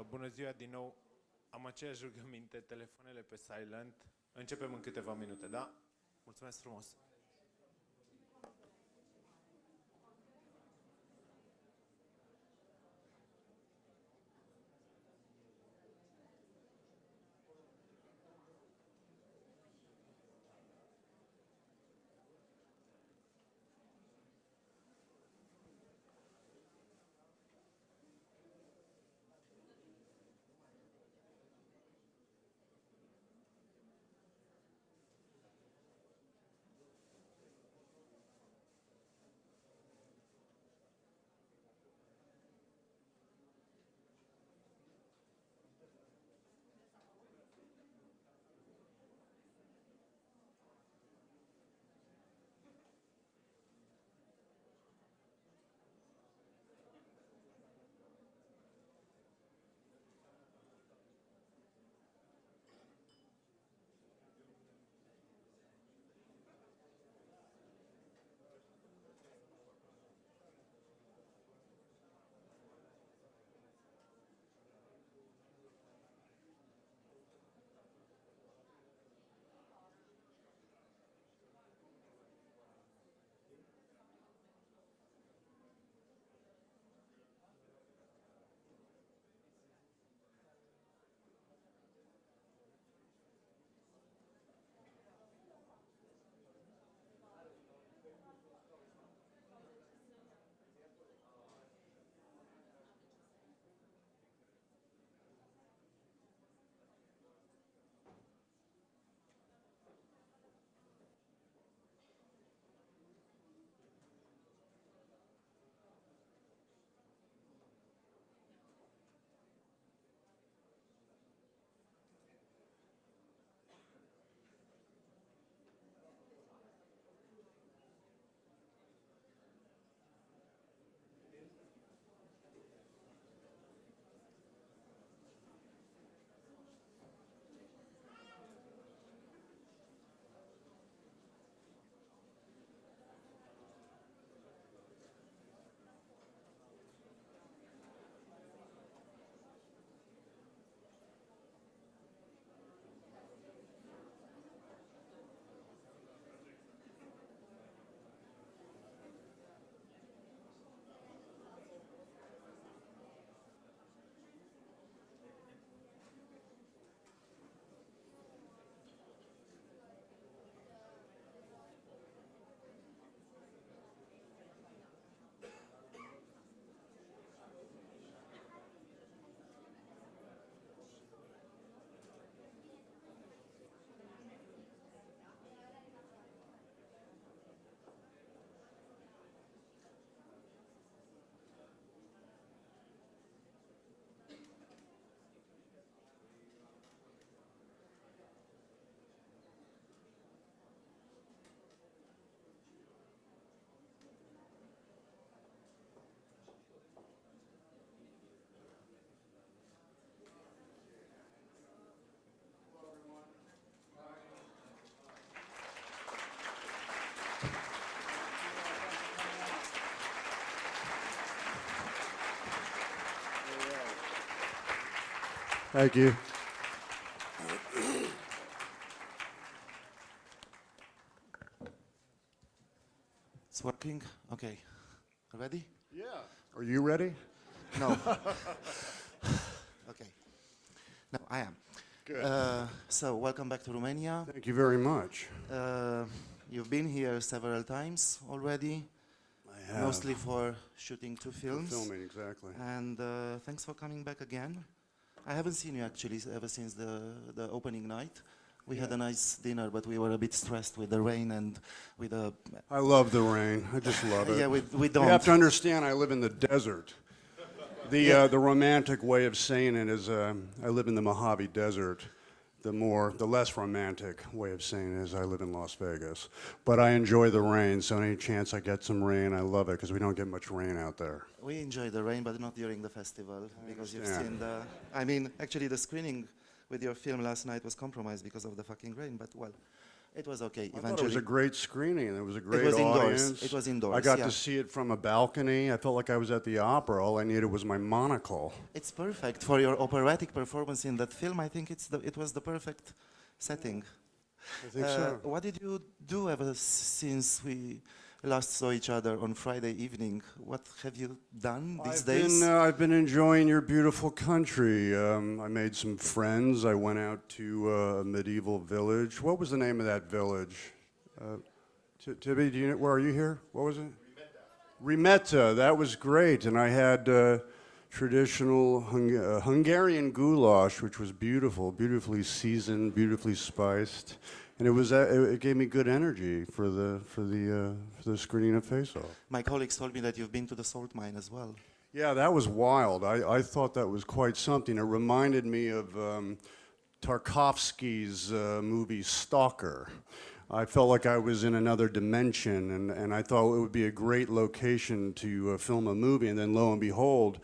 Bună ziua din nou. Am aceeași rugăminte, telefoanele pe silent. Începem în câteva minute, da? Mulțumesc frumos. Thank you. It's working? Okay. Ready? Yeah. Are you ready? No. Okay. No, I am. Good. So, welcome back to Romania. Thank you very much. You've been here several times already. I have. Mostly for shooting two films. For filming, exactly. And thanks for coming back again. I haven't seen you actually ever since the opening night. We had a nice dinner, but we were a bit stressed with the rain and with the... I love the rain. I just love it. Yeah, we don't. You have to understand, I live in the desert. The romantic way of saying it is, I live in the Mojave Desert. The less romantic way of saying it is I live in Las Vegas. But I enjoy the rain, so any chance I get some rain, I love it, because we don't get much rain out there. We enjoy the rain, but not during the festival, because you've seen the... I mean, actually the screening with your film last night was compromised because of the fucking rain, but well, It was okay. I thought Eventually, it was a great screening. It was a great was indoors. audience. It was indoors, I got yeah. to see it from a balcony. I felt like I was at the opera. All I needed was my monocle. it's perfect for your operatic performance in that film. I think it was the perfect setting. I think so. What did you do ever since we last saw each other on Friday evening? What have you done these days? I've been enjoying your beautiful country. I made some friends. I went out to a medieval village. What was the name of that village? Tibby, do you know, where are you here? What was it? Rimetta. That was great. And I had traditional Hungarian goulash, which was beautiful, beautifully seasoned, beautifully spiced. And it gave me good energy for the screening of Face Off. My colleagues told me that you've been to the salt mine as well. Yeah, that was wild. I thought that was quite something. It reminded me of Tarkovsky's movie Stalker. I felt like I was in another dimension, and I thought it would be a great location to film a movie. And then lo and behold,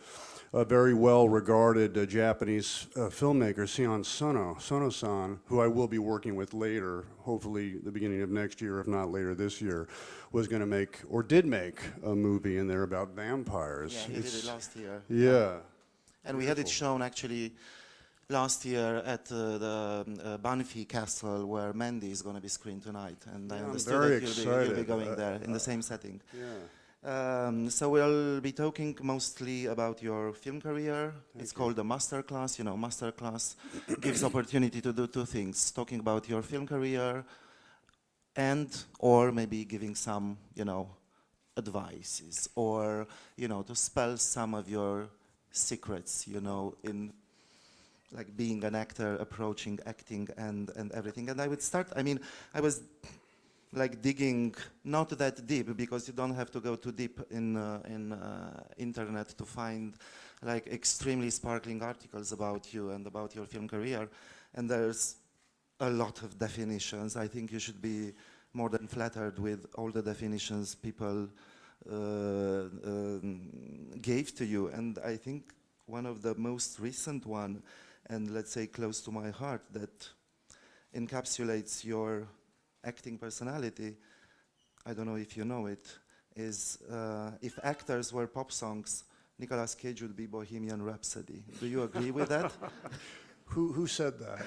a very well-regarded Japanese filmmaker, Sono-san, who I will be working with later, hopefully the beginning of next year, if not later this year, was going to make, or did make, a movie in there about vampires. Yeah, he did it last year. Yeah. And we had it shown actually last year at the Banfi Castle, where Mandy is going to be screened tonight. And I Yeah, I'm understood very that you'll be excited. going there in the same setting. Yeah. So we'll be talking mostly about your film career. It's called the Masterclass. You know, Masterclass gives opportunity to do two things: talking about your film career, or maybe giving some, advices, or to spell some of your secrets, in like being an actor, approaching acting, and everything. And I would start. I was like digging not that deep, because you don't have to go too deep in internet to find like extremely sparkling articles about you and about your film career, and there's a lot of definitions. I think you should be more than flattered with all the definitions people gave to you. And I think one of the most recent one, and let's say close to my heart, that encapsulates your acting personality, I don't know if you know it, is if actors were pop songs, Nicolas Cage would be Bohemian Rhapsody. Do you agree with that? Who said that?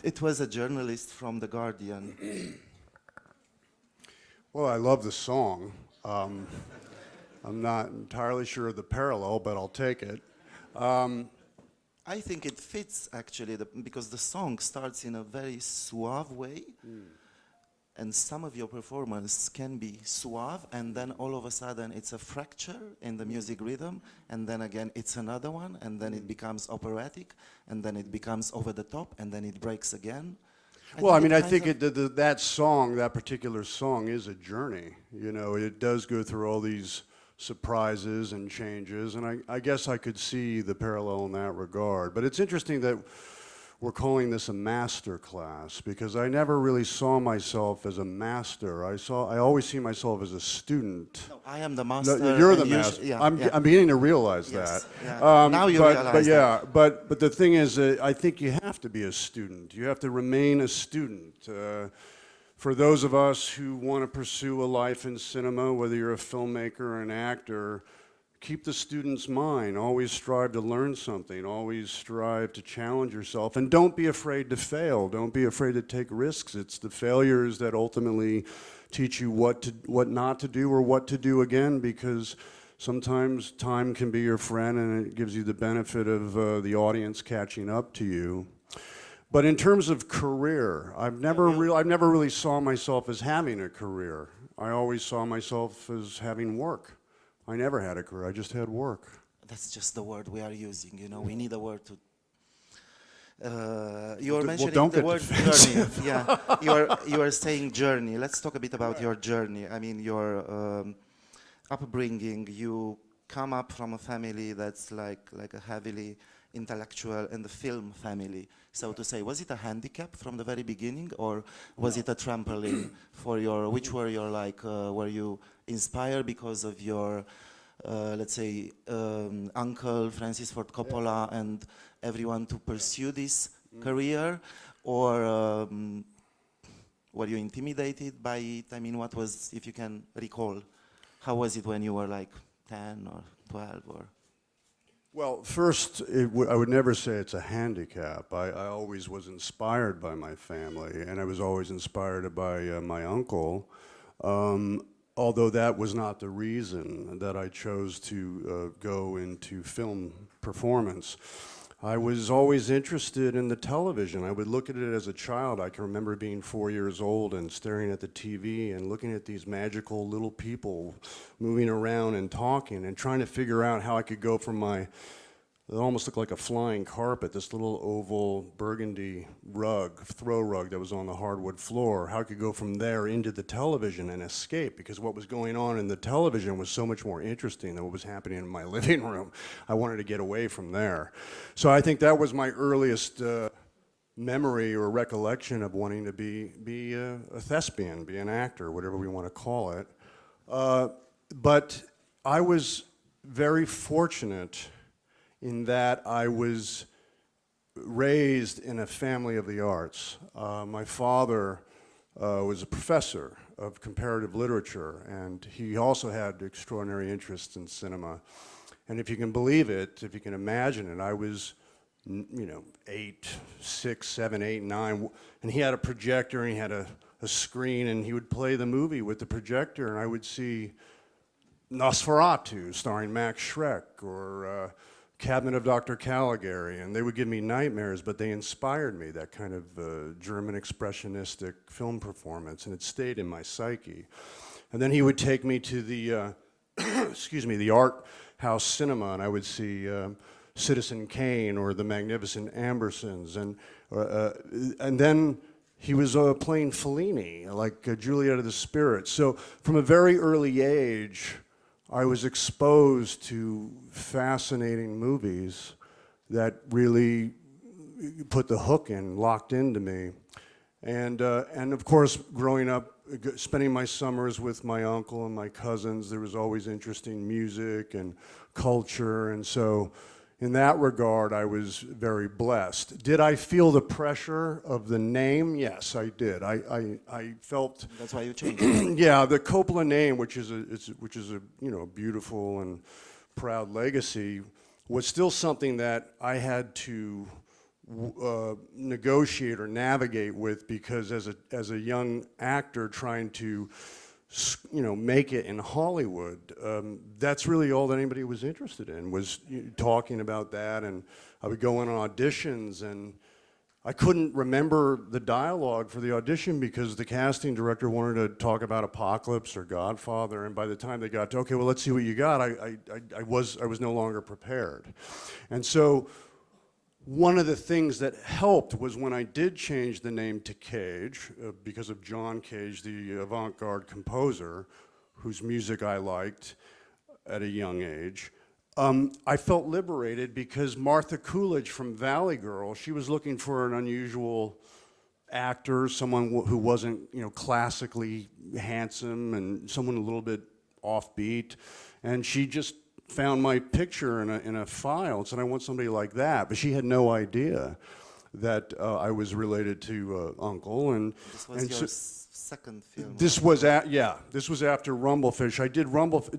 It was a journalist from The Guardian. Well, I love the song. I'm not entirely sure of the parallel, but I'll take it. I think it fits actually, because the song starts in a very suave way, and some of your performance can be suave, and then all of a sudden it's a fracture in the music rhythm, and then again it's another one, and then it becomes operatic, and then it becomes over the top, and then it breaks again. I think that song, that particular song, is a journey. It does go through all these surprises and changes, and I guess I could see the parallel in that regard. But it's interesting that we're calling this a master class, because I never really saw myself as a master. I always see myself as a student. No, I am the master. No, you're the master. I'm beginning to realize that. Yeah. Now you realize that. But the thing is, I think you have to be a student. You have to remain a student. For those of us who want to pursue a life in cinema, whether you're a filmmaker or an actor, keep the student's mind. Always strive to learn something. Always strive to challenge yourself. And don't be afraid to fail. Don't be afraid to take risks. It's the failures that ultimately teach you what not to do or what to do again, because sometimes time can be your friend and it gives you the benefit of the audience catching up to you. But in terms of career, I've never really saw myself as having a career. I always saw myself as having work. I never had a career, I just had work. That's just the word we are using, we need a word to... you are mentioning the word journey. Yeah, you are saying journey. Let's talk a bit about your journey. Your upbringing. You come up from a family that's like a heavily intellectual and the film family, so to say. Was it a handicap from the very beginning, or was it a trampoline for your, which were your were you inspired because of your, let's say, uncle Francis Ford Coppola and everyone to pursue this career, or Were you intimidated by it? I mean, what was, if you can recall, how was it when you were like 10 or 12 or? Well, first, I would never say it's a handicap. I always was inspired by my family, and I was always inspired by my uncle, although that was not the reason that I chose to go into film performance. I was always interested in the television. I would look at it as a child. I can remember being 4 years old and staring at the TV and looking at these magical little people moving around and talking and trying to figure out how I could go from my, it almost looked like a flying carpet, this little oval burgundy rug, throw rug that was on the hardwood floor, how I could go from there into the television and escape, because what was going on in the television was so much more interesting than what was happening in my living room. I wanted to get away from there. So I think that was my earliest memory or recollection of wanting to be a thespian, be an actor, whatever we want to call it. But I was very fortunate in that I was raised in a family of the arts. My father was a professor of comparative literature, and he also had extraordinary interest in cinema. And if you can believe it, if you can imagine it, I was, 8, 6, 7, 8, 9, and he had a projector and he had a screen, and he would play the movie with the projector, and I would see Nosferatu starring Max Schreck, or Cabinet of Dr. Caligari, and they would give me nightmares, but they inspired me, that kind of German expressionistic film performance, and it stayed in my psyche. And then he would take me to the, excuse me, the art house cinema, and I would see Citizen Kane or The Magnificent Ambersons, and then he was playing Fellini, like Juliet of the Spirit. So from a very early age, I was exposed to fascinating movies that really put the hook in, locked into me. And of course, growing up, spending my summers with my uncle and my cousins, there was always interesting music and culture. And so in that regard, I was very blessed. Did I feel the pressure of the name? Yes, I did. I felt. That's why you changed it. Yeah, the Coppola name, which is a beautiful and proud legacy, was still something that I had to negotiate or navigate with, because as a young actor trying to make it in Hollywood, that's really all that anybody was interested in, was talking about that. And I would go in on auditions, and I couldn't remember the dialogue for the audition because the casting director wanted to talk about Apocalypse or Godfather, and by the time they got to, okay, well, let's see what you got, I was no longer prepared. And so one of the things that helped was when I did change the name to Cage, because of John Cage, the avant-garde composer, whose music I liked at a young age. I felt liberated because Martha Coolidge from Valley Girl, she was looking for an unusual actor, someone who wasn't, classically handsome, and someone a little bit offbeat, and she just found my picture in a file and said, I want somebody like that. But she had no idea that I was related to Uncle. And this was your second film. This was this was after Rumblefish. I did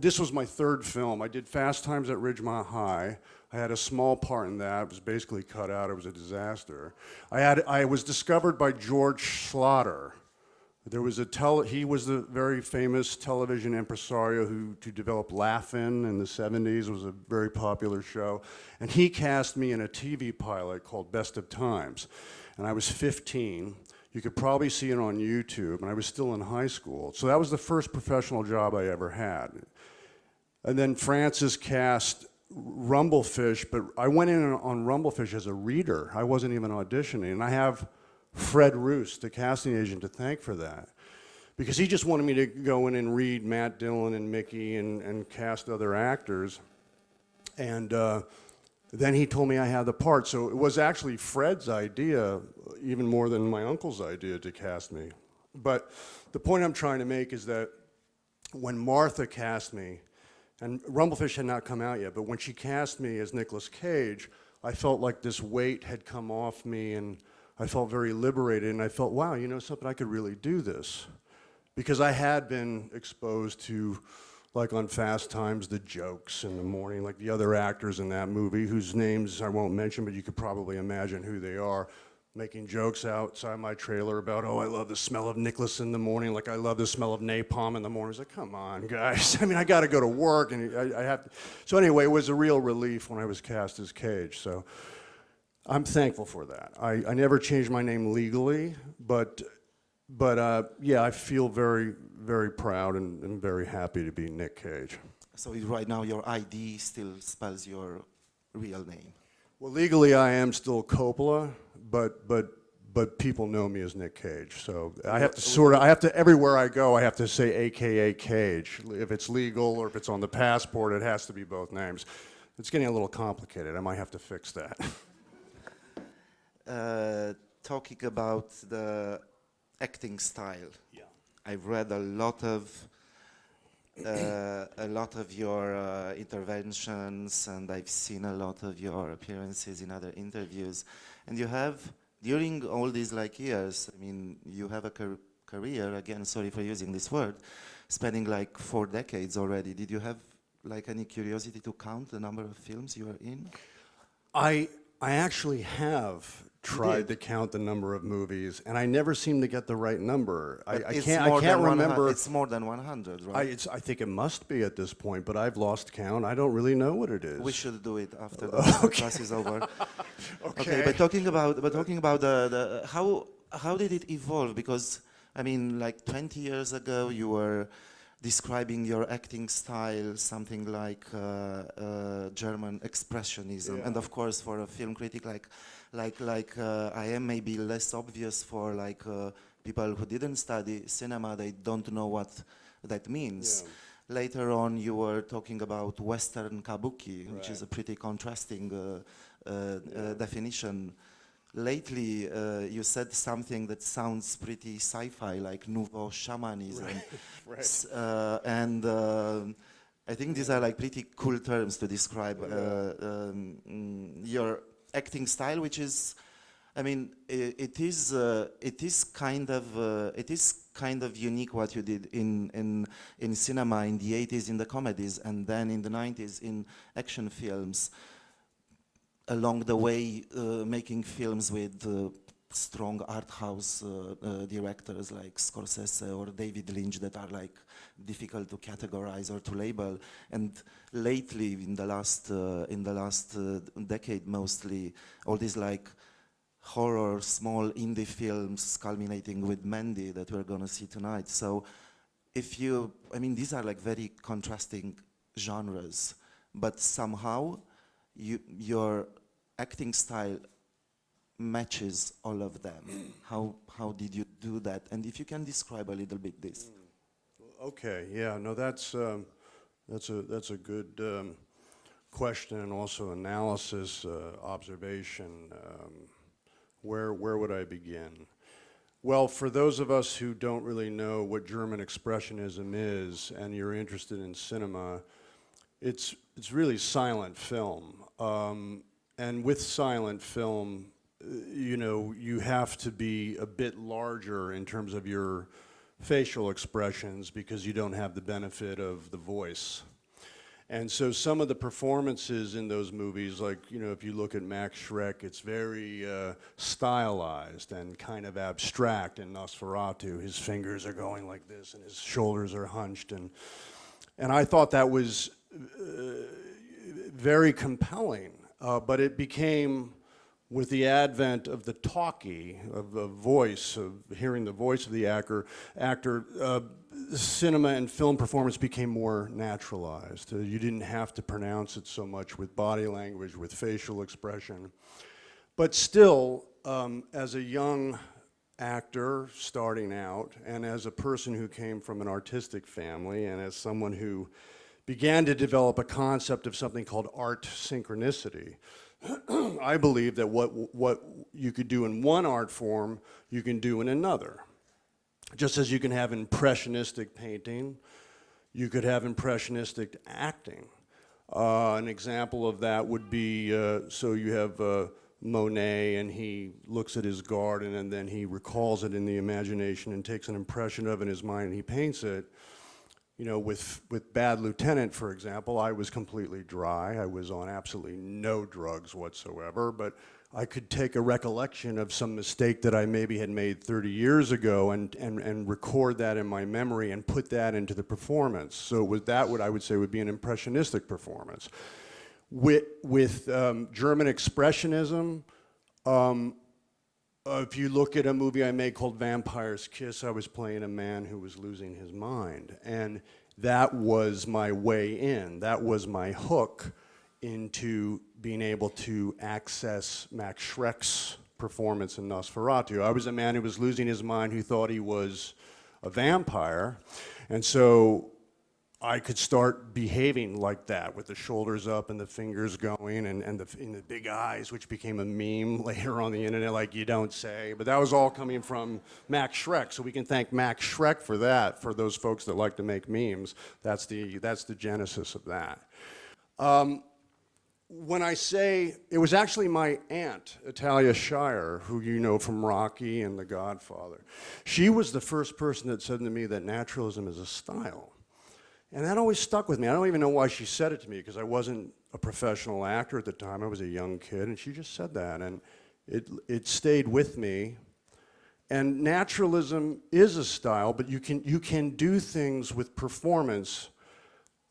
this was my third film. I did Fast Times at Ridgemont High. I had a small part in that. It was basically cut out. It was a disaster. I was discovered by George Schlatter. There was he was the very famous television impresario who developed Laugh-In in the 70s. It was a very popular show. And he cast me in a TV pilot called Best of Times. And I was 15. You could probably see it on YouTube, and I was still in high school. So that was the first professional job I ever had. And then Francis cast Rumblefish, but I went in on Rumblefish as a reader. I wasn't even auditioning. And I have Fred Roos, the casting agent, to thank for that, because he just wanted me to go in and read Matt Dillon and Mickey and cast other actors, and then he told me I had the part. So it was actually Fred's idea, even more than my uncle's idea, to cast me. But the point I'm trying to make is that when Martha cast me, and Rumblefish had not come out yet, but when she cast me as Nicolas Cage, I felt like this weight had come off me, and I felt very liberated, and I felt, wow, you know something, I could really do this. Because I had been exposed to, like on Fast Times, the jokes in the morning, like the other actors in that movie, whose names I won't mention, but you could probably imagine who they are, making jokes outside my trailer about, oh, I love the smell of Nicolas in the morning, like I love the smell of napalm in the morning. It's like, come on, guys. I mean, I got to go to work, and I have to. So anyway, it was a real relief when I was cast as Cage. So I'm thankful for that. I never changed my name legally, but yeah, I feel very, very proud and very happy to be Nick Cage. So right now your ID still spells your real name. Well, legally I am still Coppola, but people know me as Nick Cage. So I have to everywhere I go, I have to say AKA Cage. If it's legal or if it's on the passport, it has to be both names. It's getting a little complicated. I might have to fix that. Talking about the acting style. Yeah. I've read a lot of your interventions, and I've seen a lot of your appearances in other interviews. And you have, during all these like years, I mean, you have a career, again, sorry for using this word, spanning like 4 decades already. Did you have like any curiosity to count the number of films you are in? I actually have tried to count the number of movies, and I never seem to get the right number. I can't remember. It's more than 100, right? I think it must be at this point, but I've lost count. I don't really know what it is. We should do it after the class is over. Okay, but talking about the how did it evolve? Because I mean, like 20 years ago, you were describing your acting style, something like German expressionism, Yeah. and of course, for a film critic like I am, maybe less obvious for like people who didn't study cinema. They don't know what that means. Yeah. Later on, you were talking about Western kabuki, which is a pretty contrasting definition. Lately, you said something that sounds pretty sci-fi, like nouveau shamanism. Right. And I think these are like pretty cool terms to describe your acting style, which is, I mean, it is kind of unique what you did in cinema in the 80s in the comedies, and then in the 90s in action films. Along the way, making films with strong art house directors like Scorsese or David Lynch that are like difficult to categorize or to label. And lately, in the last decade, mostly all these like horror, small indie films, culminating with Mandy that we're gonna see tonight. So, I mean, these are like very contrasting genres, but somehow your acting style matches all of them. How did you do that? And if you can describe a little bit this. Okay. Yeah. No, that's a good question, and also analysis, observation. Where would I begin? Well, for those of us who don't really know what German Expressionism is, and you're interested in cinema, it's really silent film. And with silent film, you know, you have to be a bit larger in terms of your facial expressions because you don't have the benefit of the voice. And so some of the performances in those movies, like, you know, if you look at Max Schreck, it's very stylized and kind of abstract. In Nosferatu, his fingers are going like this and his shoulders are hunched. And I thought that was very compelling, but it became, with the advent of the talkie, of the voice, of hearing the voice of the actor, cinema and film performance became more naturalized. You didn't have to pronounce it so much with body language, with facial expression. But still, as a young actor starting out, and as a person who came from an artistic family, and as someone who began to develop a concept of something called art synchronicity, I believe that what you could do in one art form, you can do in another. Just as you can have impressionistic painting, you could have impressionistic acting. An example of that would be, so you have Monet and he looks at his garden and then he recalls it in the imagination and takes an impression of it in his mind and he paints it. You know, with Bad Lieutenant, for example, I was completely dry. I was on absolutely no drugs whatsoever, but I could take a recollection of some mistake that I maybe had made 30 years ago and record that in my memory and put that into the performance. So with that, what I would say would be an impressionistic performance. With German Expressionism, if you look at a movie I made called Vampire's Kiss, I was playing a man who was losing his mind. And that was my way in. That was my hook into being able to access Max Schreck's performance in Nosferatu. I was a man who was losing his mind, who thought he was a vampire. And so I could start behaving like that with the shoulders up and the fingers going and the big eyes, which became a meme later on the internet, like you don't say. But that was all coming from Max Schreck, so we can thank Max Schreck for that, for those folks that like to make memes. That's the genesis of that. When I say, it was actually my aunt, Italia Shire, who you know from Rocky and The Godfather. She was the first person that said to me that naturalism is a style. And that always stuck with me. I don't even know why she said it to me, because I wasn't a professional actor at the time. I was a young kid, and she just said that, and it stayed with me. And naturalism is a style, but you can do things with performance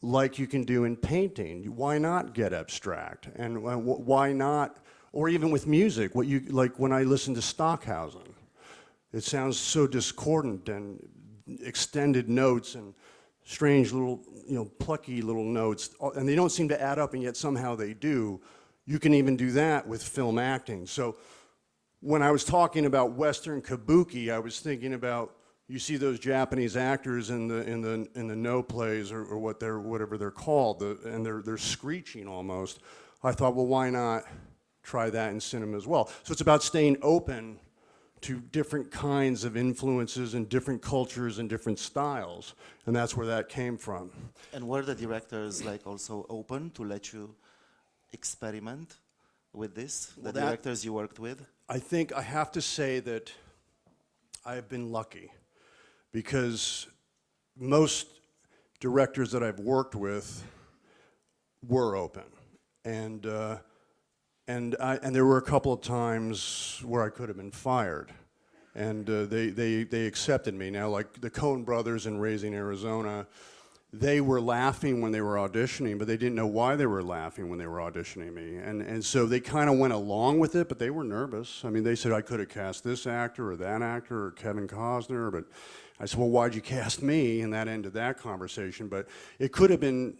like you can do in painting. Why not get abstract? And why not, or even with music, like when I listen to Stockhausen, it sounds so discordant and extended notes and strange little, plucky little notes, and they don't seem to add up, and yet somehow they do. You can even do that with film acting. So when I was talking about Western kabuki, I was thinking about, you see those Japanese actors in the no plays or whatever they're called, and they're screeching almost. I thought, well, why not try that in cinema as well? So it's about staying open to different kinds of influences and different cultures and different styles, and that's where that came from. And were the directors also open to let you experiment with this? The directors you worked with? I think I have to say that I have been lucky, because most directors that I've worked with were open, and there were a couple of times where I could have been fired, and they accepted me. Now, like the Coen brothers in Raising Arizona, they were laughing when they were auditioning, but they didn't know why they were laughing when they were auditioning me, and so they kind of went along with it, but they were nervous. I mean, they said I could have cast this actor or that actor or Kevin Costner, but I said, well, why'd you cast me? And that ended that conversation. But it could have been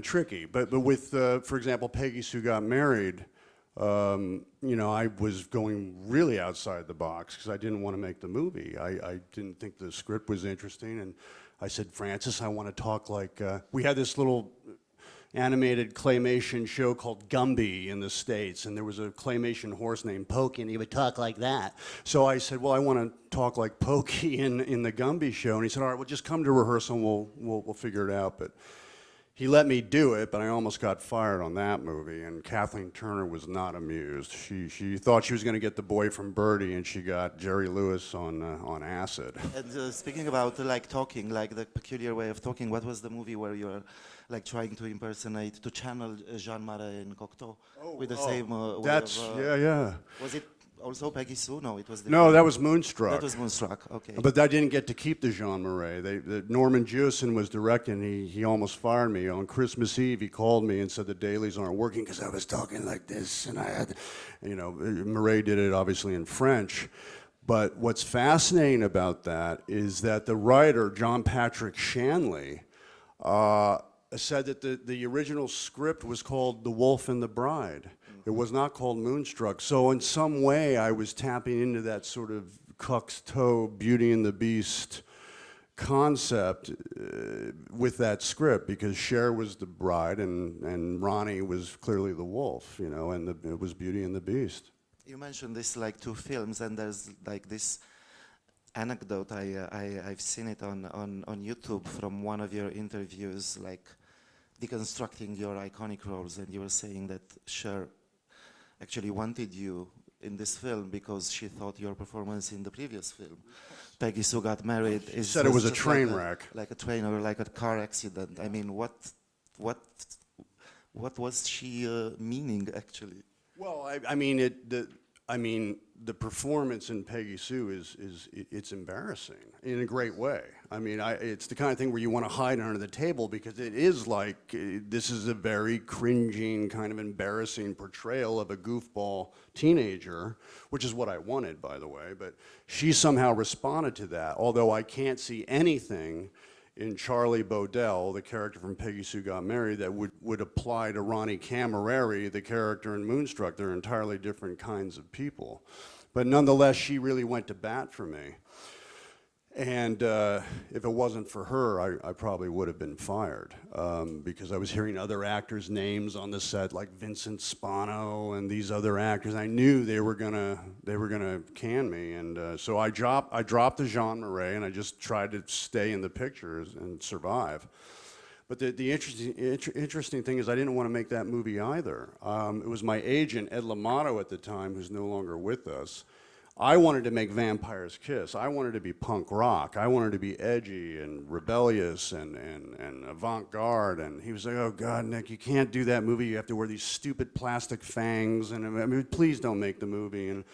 tricky. But with, for example, Peggy Sue Got Married. I was going really outside the box because I didn't want to make the movie. I didn't think the script was interesting, and I said, Francis, I want to talk like, we had this little animated claymation show called Gumby in the States, and there was a claymation horse named Pokey, and he would talk like that. So I said, well, I want to talk like Pokey in the Gumby show, and he said, all right, well, just come to rehearsal and we'll figure it out. But he let me do it, but I almost got fired on that movie, and Kathleen Turner was not amused. She thought she was going to get the boy from Birdie, and she got Jerry Lewis on acid. And speaking about talking, the peculiar way of talking, what was the movie where you're trying to impersonate, to channel Jean Marais in Cocteau with the same way of, yeah. Was it also Peggy Sue? No, it was different. No, that was Moonstruck. That was Moonstruck, okay. But I didn't get to keep the Jean Marais. Norman Jewison was directing. He almost fired me. On Christmas Eve, he called me and said the dailies aren't working because I was talking like this, and I had, Marais did it obviously in French. But what's fascinating about that is that the writer, John Patrick Shanley, said that the original script was called The Wolf and the Bride. It was not called Moonstruck. So in some way, I was tapping into that sort of Cocteau, Beauty and the Beast concept with that script, because Cher was the bride and Ronnie was clearly the wolf, and it was Beauty and the Beast. You mentioned this two films, and there's this anecdote. I've seen it on YouTube from one of your interviews, deconstructing your iconic roles, and you were saying that Cher actually wanted you in this film because she thought your performance in the previous film, Peggy Sue Got Married, Said it was a just train wreck. like a train or like a car accident. I mean, what was she meaning actually? Well, the performance in Peggy Sue it's embarrassing in a great way. I mean, it's the kind of thing where you want to hide under the table because it is like this is a very cringing, kind of embarrassing portrayal of a goofball teenager, which is what I wanted, by the way. But she somehow responded to that, although I can't see anything in Charlie Bodell, the character from Peggy Sue Got Married, that would apply to Ronnie Camerari, the character in Moonstruck. They're entirely different kinds of people. But nonetheless, she really went to bat for me. And if it wasn't for her, I probably would have been fired because I was hearing other actors' names on the set, like Vincent Spano and these other actors. I knew they were gonna can me, and so I dropped the Jean Marais, and I just tried to stay in the pictures and survive. But the interesting thing is I didn't want to make that movie either. It was my agent, Ed Lamato at the time, who's no longer with us. I wanted to make Vampire's Kiss. I wanted to be punk rock. I wanted to be edgy and rebellious and avant-garde. And he was like, oh, God, Nick, you can't do that movie. You have to wear these stupid plastic fangs. And I mean, please don't make the movie. And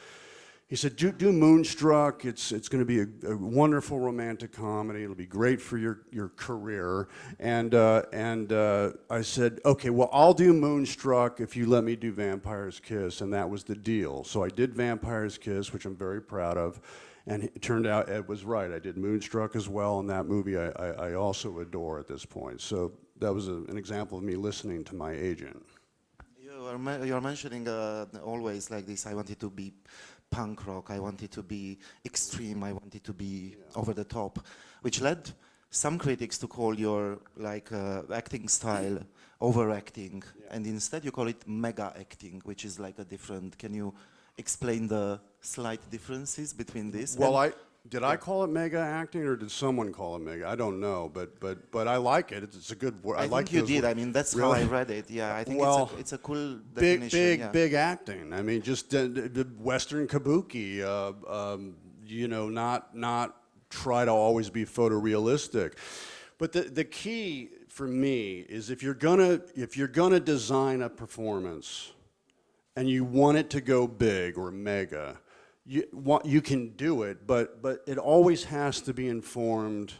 he said, do Moonstruck. It's going to be a wonderful romantic comedy. It'll be great for your career. And I said, okay, well, I'll do Moonstruck if you let me do Vampire's Kiss. And that was the deal. So I did Vampire's Kiss, which I'm very proud of. And it turned out Ed was right. I did Moonstruck as well. And that movie I also adore at this point. So that was an example of me listening to my agent. You're mentioning always like this, I wanted to be punk rock, I wanted to be extreme, I wanted to be over the top, which led some critics to call your acting style overacting, and instead you call it mega acting, which is like a different. Can you explain the slight differences between this? Well, did I call it mega acting, or did someone call it mega? I don't know, but I like it. It's a good word. I like think you did. Words. I mean, that's really? how I read it. Yeah, I think it's a cool big, definition. big acting. I mean, just the Western kabuki. You know, not try to always be photorealistic. But the key for me is if you're gonna design a performance, and you want it to go big or mega. You can do it, but it always has to be informed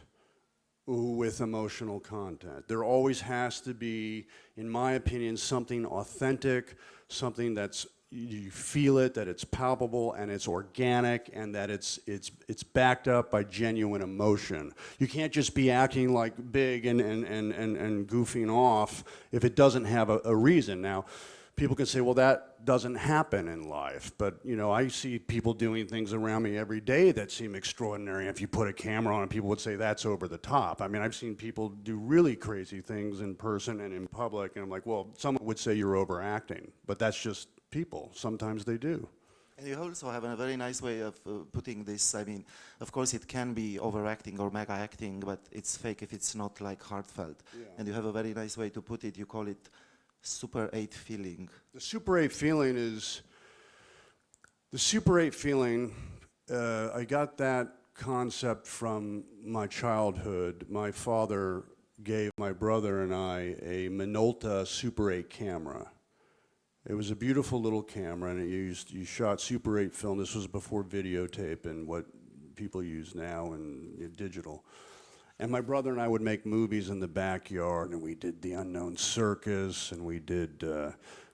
with emotional content. There always has to be, in my opinion, something authentic, something that's you feel it, that it's palpable and it's organic, and that it's backed up by genuine emotion. You can't just be acting like big and goofing off if it doesn't have a reason. Now, people can say, well, that doesn't happen in life. But, you know, I see people doing things around me every day that seem extraordinary. If you put a camera on, people would say that's over the top. I mean, I've seen people do really crazy things in person and in public. And I'm like, well, someone would say you're overacting. But that's just people. Sometimes they do. And you also have a very nice way of putting this. I mean, of course, it can be overacting or mega acting, but it's fake if it's not like heartfelt. Yeah. And you have a very nice way to put it. You call it Super 8 feeling. The Super 8 feeling is, I got that concept from my childhood. My father gave my brother and I a Minolta Super 8 camera. It was a beautiful little camera, and you shot Super 8 film. This was before videotape and what people use now and digital. And my brother and I would make movies in the backyard, and we did The Unknown Circus, and we did,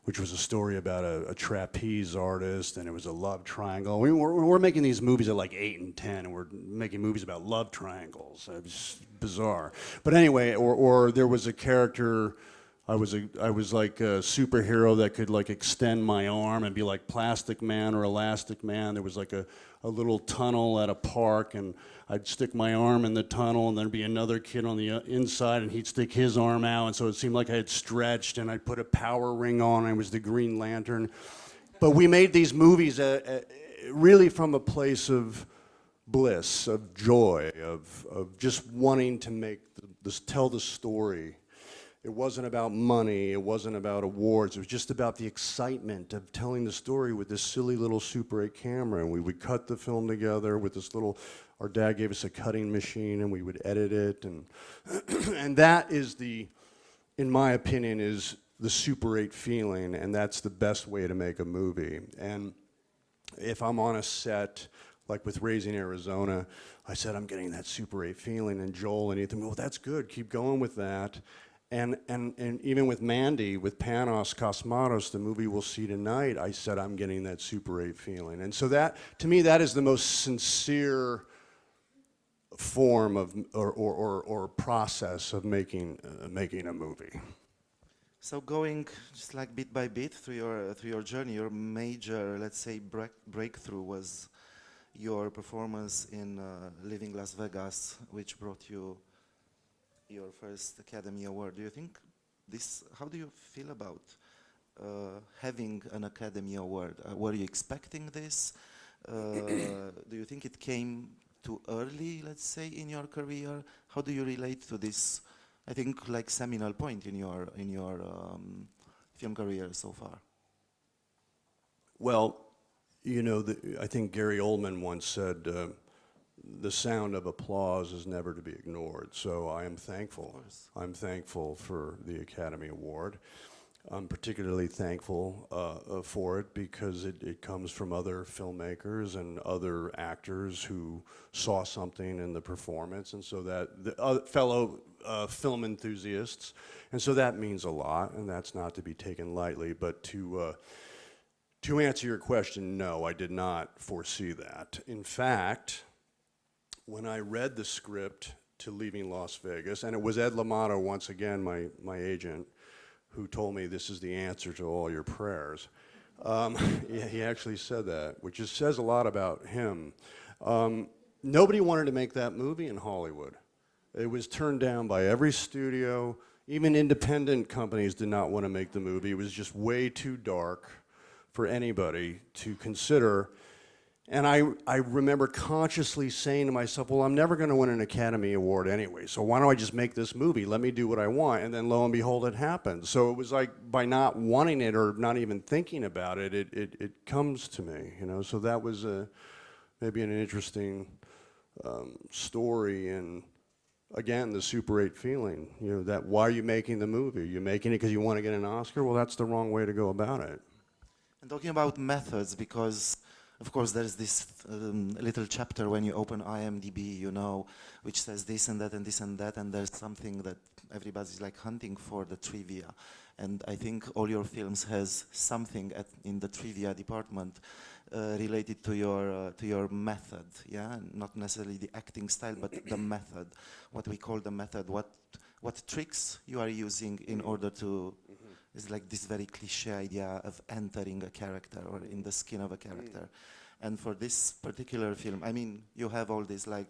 which was a story about a trapeze artist, and it was a love triangle. We're making these movies at like 8 and 10, and we're making movies about love triangles. It was bizarre. But anyway, or there was a character, I was like a superhero that could like extend my arm and be like Plastic Man or Elastic Man. There was like a little tunnel at a park, and I'd stick my arm in the tunnel, and there'd be another kid on the inside, and he'd stick his arm out, and so it seemed like I had stretched, and I'd put a power ring on, and I was the Green Lantern. But we made these movies really from a place of bliss, of joy, of just wanting to tell the story. It wasn't about money, it wasn't about awards, it was just about the excitement of telling the story with this silly little Super 8 camera. And we would cut the film together with this little, our dad gave us a cutting machine and we would edit it. And, and that is in my opinion, is the Super 8 feeling, and that's the best way to make a movie. And if I'm on a set, like with Raising Arizona, I said, I'm getting that Super 8 feeling, and Joel and Ethan, well, that's good, keep going with that. And even with Mandy, with Panos Cosmatos, the movie we'll see tonight, I said, I'm getting that Super 8 feeling. And so that, to me, that is the most sincere form of, or process of making a movie. So going just like bit by bit through your journey, your major, let's say, breakthrough was your performance in Living Las Vegas, which brought you your first Academy Award. Do you think this? How do you feel about having an Academy Award? Were you expecting this? Do you think it came too early, let's say, in your career? How do you relate to this? I think like seminal point in your film career so far. Well, you know, I think Gary Oldman once said, the sound of applause is never to be ignored. So I am thankful. I'm thankful for the Academy Award. I'm particularly thankful for it because it comes from other filmmakers and other actors who saw something in the performance, and so that the fellow film enthusiasts, and so that means a lot, and that's not to be taken lightly. But to answer your question, no, I did not foresee that. In fact, when I read the script to Leaving Las Vegas, and it was Ed L'Amato, once again, my agent, who told me this is the answer to all your prayers. Yeah, he actually said that, which just says a lot about him. Nobody wanted to make that movie in Hollywood. It was turned down by every studio. Even independent companies did not want to make the movie. It was just way too dark for anybody to consider. And I remember consciously saying to myself, well, I'm never going to win an Academy Award anyway, so why don't I just make this movie? Let me do what I want. And then lo and behold, it happened. So it was like, by not wanting it or not even thinking about it, it comes to me, you know? So that was maybe an interesting story. And again, the Super 8 feeling, you know, that why are you making the movie? You're making it because you want to get an Oscar? Well, that's the wrong way to go about it. And talking about methods, because of course there's this little chapter when you open IMDb, you know, which says this and that and this and that, and there's something that everybody's like hunting for, the trivia. And I think all your films has something in the trivia department related to your method, yeah, not necessarily the acting style, but the method, what we call the method, what tricks you are using in order to. It's like this very cliche idea of entering a character or in the skin of a character. And for this particular film, I mean, you have all this like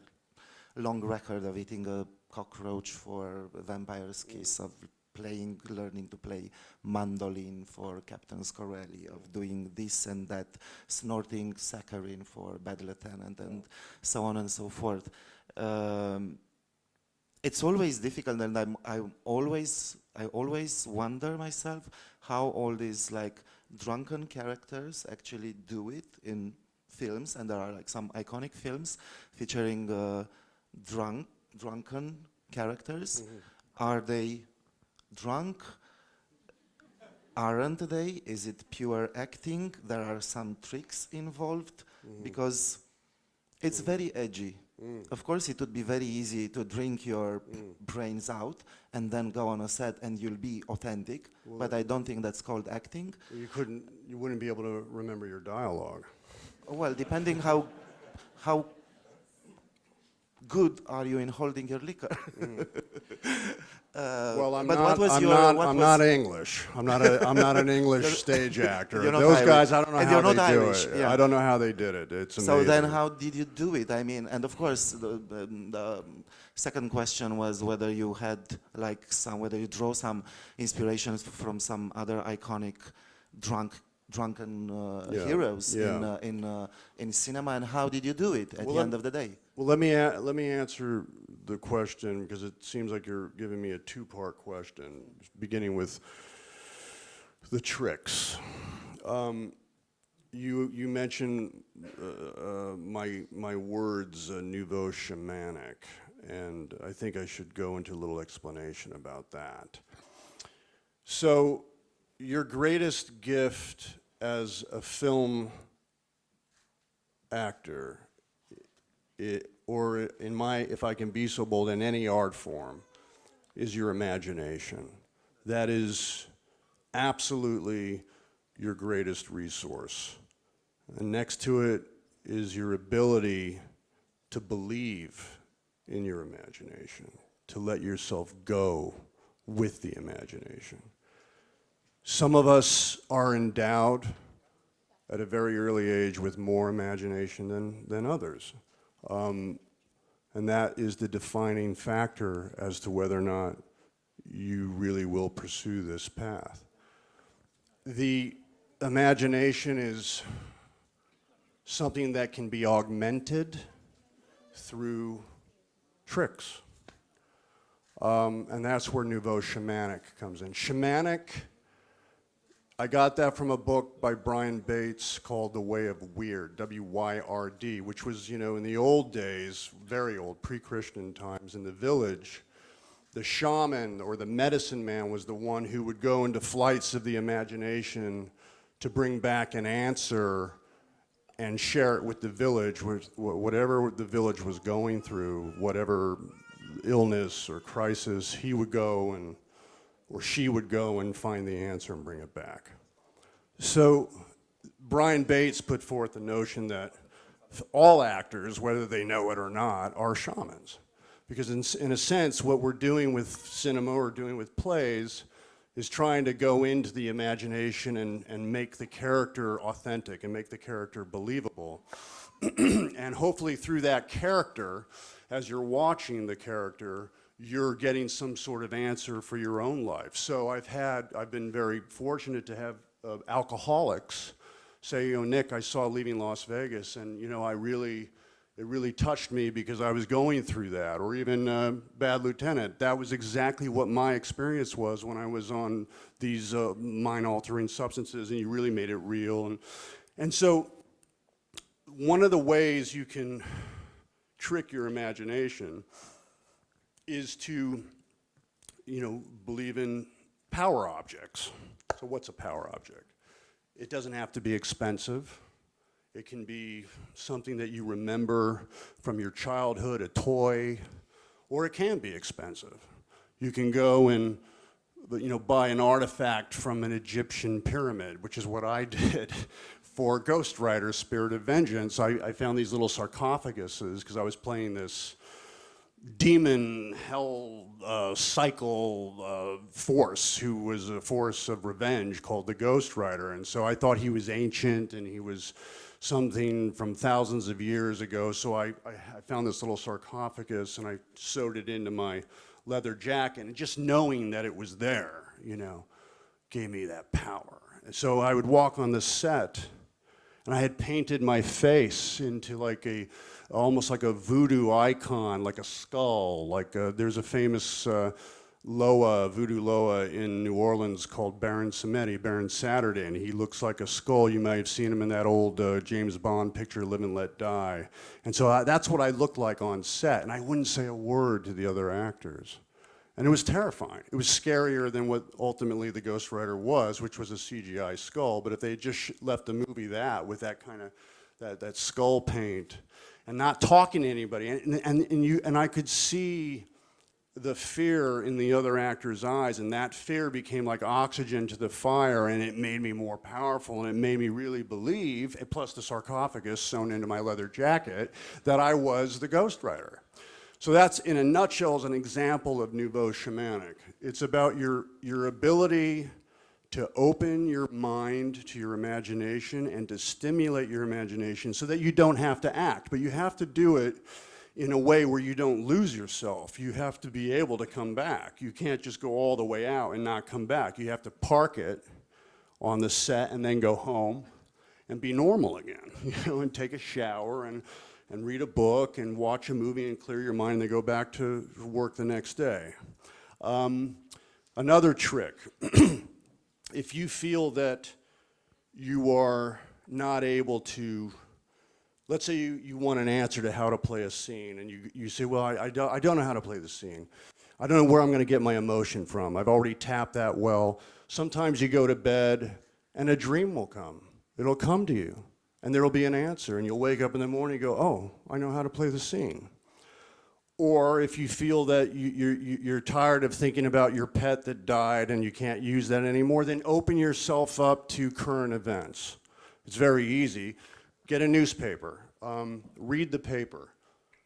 long record of eating a cockroach for Vampire's Kiss, of learning to play mandolin for Captain Scorelli, of doing this and that, snorting saccharin for Bad Lieutenant, and so on and so forth. It's always difficult, and I always wonder myself how all these like drunken characters actually do it in films, and there are like some iconic films featuring drunken characters. Are they drunk? Aren't they? Is it pure acting? There are some tricks involved because it's very edgy. Of course, it would be very easy to drink your brains out and then go on a set and you'll be authentic, but I don't think that's called acting. You wouldn't be able to remember your dialogue. Well, depending how good are you in holding your liquor. Well, I'm but not English. I'm not an English stage actor. You're not Those Irish. guys, I don't know And how you're they not do Irish, it. yeah. I don't know how they did it. It's amazing. So then how did you do it? I mean, and of course, the second question was whether you had like whether you draw some inspirations from some other iconic drunk drunken Yeah, heroes yeah. in cinema, and how did you do it at Well, the end of the day? Well, let me answer the question, because it seems like you're giving me a two-part question, beginning with the tricks. You mentioned my words, nouveau shamanic, and I think I should go into a little explanation about that. So, your greatest gift as a film actor, or if I can be so bold, in any art form, is your imagination. That is absolutely your greatest resource. And next to it is your ability to believe in your imagination, to let yourself go with the imagination. Some of us are endowed at a very early age with more imagination than others. And that is the defining factor as to whether or not you really will pursue this path. The imagination is something that can be augmented through tricks. And that's where nouveau shamanic comes in. Shamanic, I got that from a book by Brian Bates called The Way of Weird, W-Y-R-D, which was, in the old days, very old, pre-Christian times, in the village, the shaman or the medicine man was the one who would go into flights of the imagination to bring back an answer and share it with the village, whatever the village was going through, whatever illness or crisis, he would go or she would go and find the answer and bring it back. So Brian Bates put forth the notion that all actors, whether they know it or not, are shamans. Because in a sense, what we're doing with cinema or doing with plays is trying to go into the imagination and make the character authentic and make the character believable. And hopefully through that character, as you're watching the character, you're getting some sort of answer for your own life. So I've been very fortunate to have alcoholics say, Nick, I saw Leaving Las Vegas, and it really touched me because I was going through that. Or even Bad Lieutenant, that was exactly what my experience was when I was on these mind-altering substances, and you really made it real. And so one of the ways you can trick your imagination is to, believe in power objects. So what's a power object? It doesn't have to be expensive. It can be something that you remember from your childhood, a toy, or it can be expensive. You can go and buy an artifact from an Egyptian pyramid, which is what I did for Ghost Rider Spirit of Vengeance. I found these little sarcophaguses because I was playing this demon hell cycle force who was a force of revenge called the Ghost Rider. And so I thought he was ancient and he was something from thousands of years ago. So I found this little sarcophagus and I sewed it into my leather jacket. And just knowing that it was there, gave me that power. And so I would walk on the set and I had painted my face into almost like a voodoo icon, like a skull. There's a famous voodoo Loa in New Orleans called Baron Saturday, and he looks like a skull. You might have seen him in that old James Bond picture, Live and Let Die. And so that's what I looked like on set, and I wouldn't say a word to the other actors. And it was terrifying. It was scarier than what ultimately the Ghost Rider was, which was a CGI skull. But if they had just left the movie with that kind of that skull paint, and not talking to anybody, and I could see the fear in the other actor's eyes, and that fear became like oxygen to the fire, and it made me more powerful, and it made me really believe, plus the sarcophagus sewn into my leather jacket, that I was the Ghost Rider. So that's, in a nutshell, is an example of nouveau shamanic. It's about your ability to open your mind to your imagination and to stimulate your imagination so that you don't have to act, but you have to do it in a way where you don't lose yourself. You have to be able to come back. You can't just go all the way out and not come back. You have to park it on the set and then go home and be normal again, and take a shower and read a book and watch a movie and clear your mind and then go back to work the next day. Another trick, if you feel that you are not able to, let's say you want an answer to how to play a scene, and you say, well, I don't know how to play the scene. I don't know where I'm going to get my emotion from. I've already tapped that well. Sometimes you go to bed and a dream will come. It'll come to you, and there will be an answer, and you'll wake up in the morning and go, oh, I know how to play the scene. Or if you feel that you're tired of thinking about your pet that died and you can't use that anymore, then open yourself up to current events. It's very easy. Get a newspaper. Read the paper.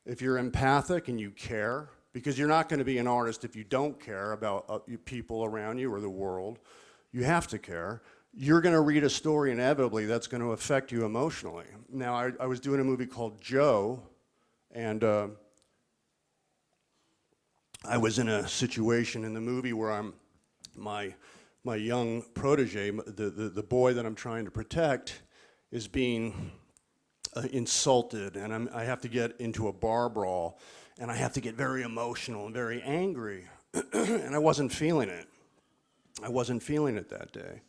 If you're empathic and you care, because you're not going to be an artist if you don't care about people around you or the world. You have to care. You're going to read a story inevitably that's going to affect you emotionally. Now, I was doing a movie called Joe, and I was in a situation in the movie where my young protege, the boy that I'm trying to protect, is being insulted, and I have to get into a bar brawl, and I have to get very emotional and very angry, and I wasn't feeling it. I wasn't feeling it that day.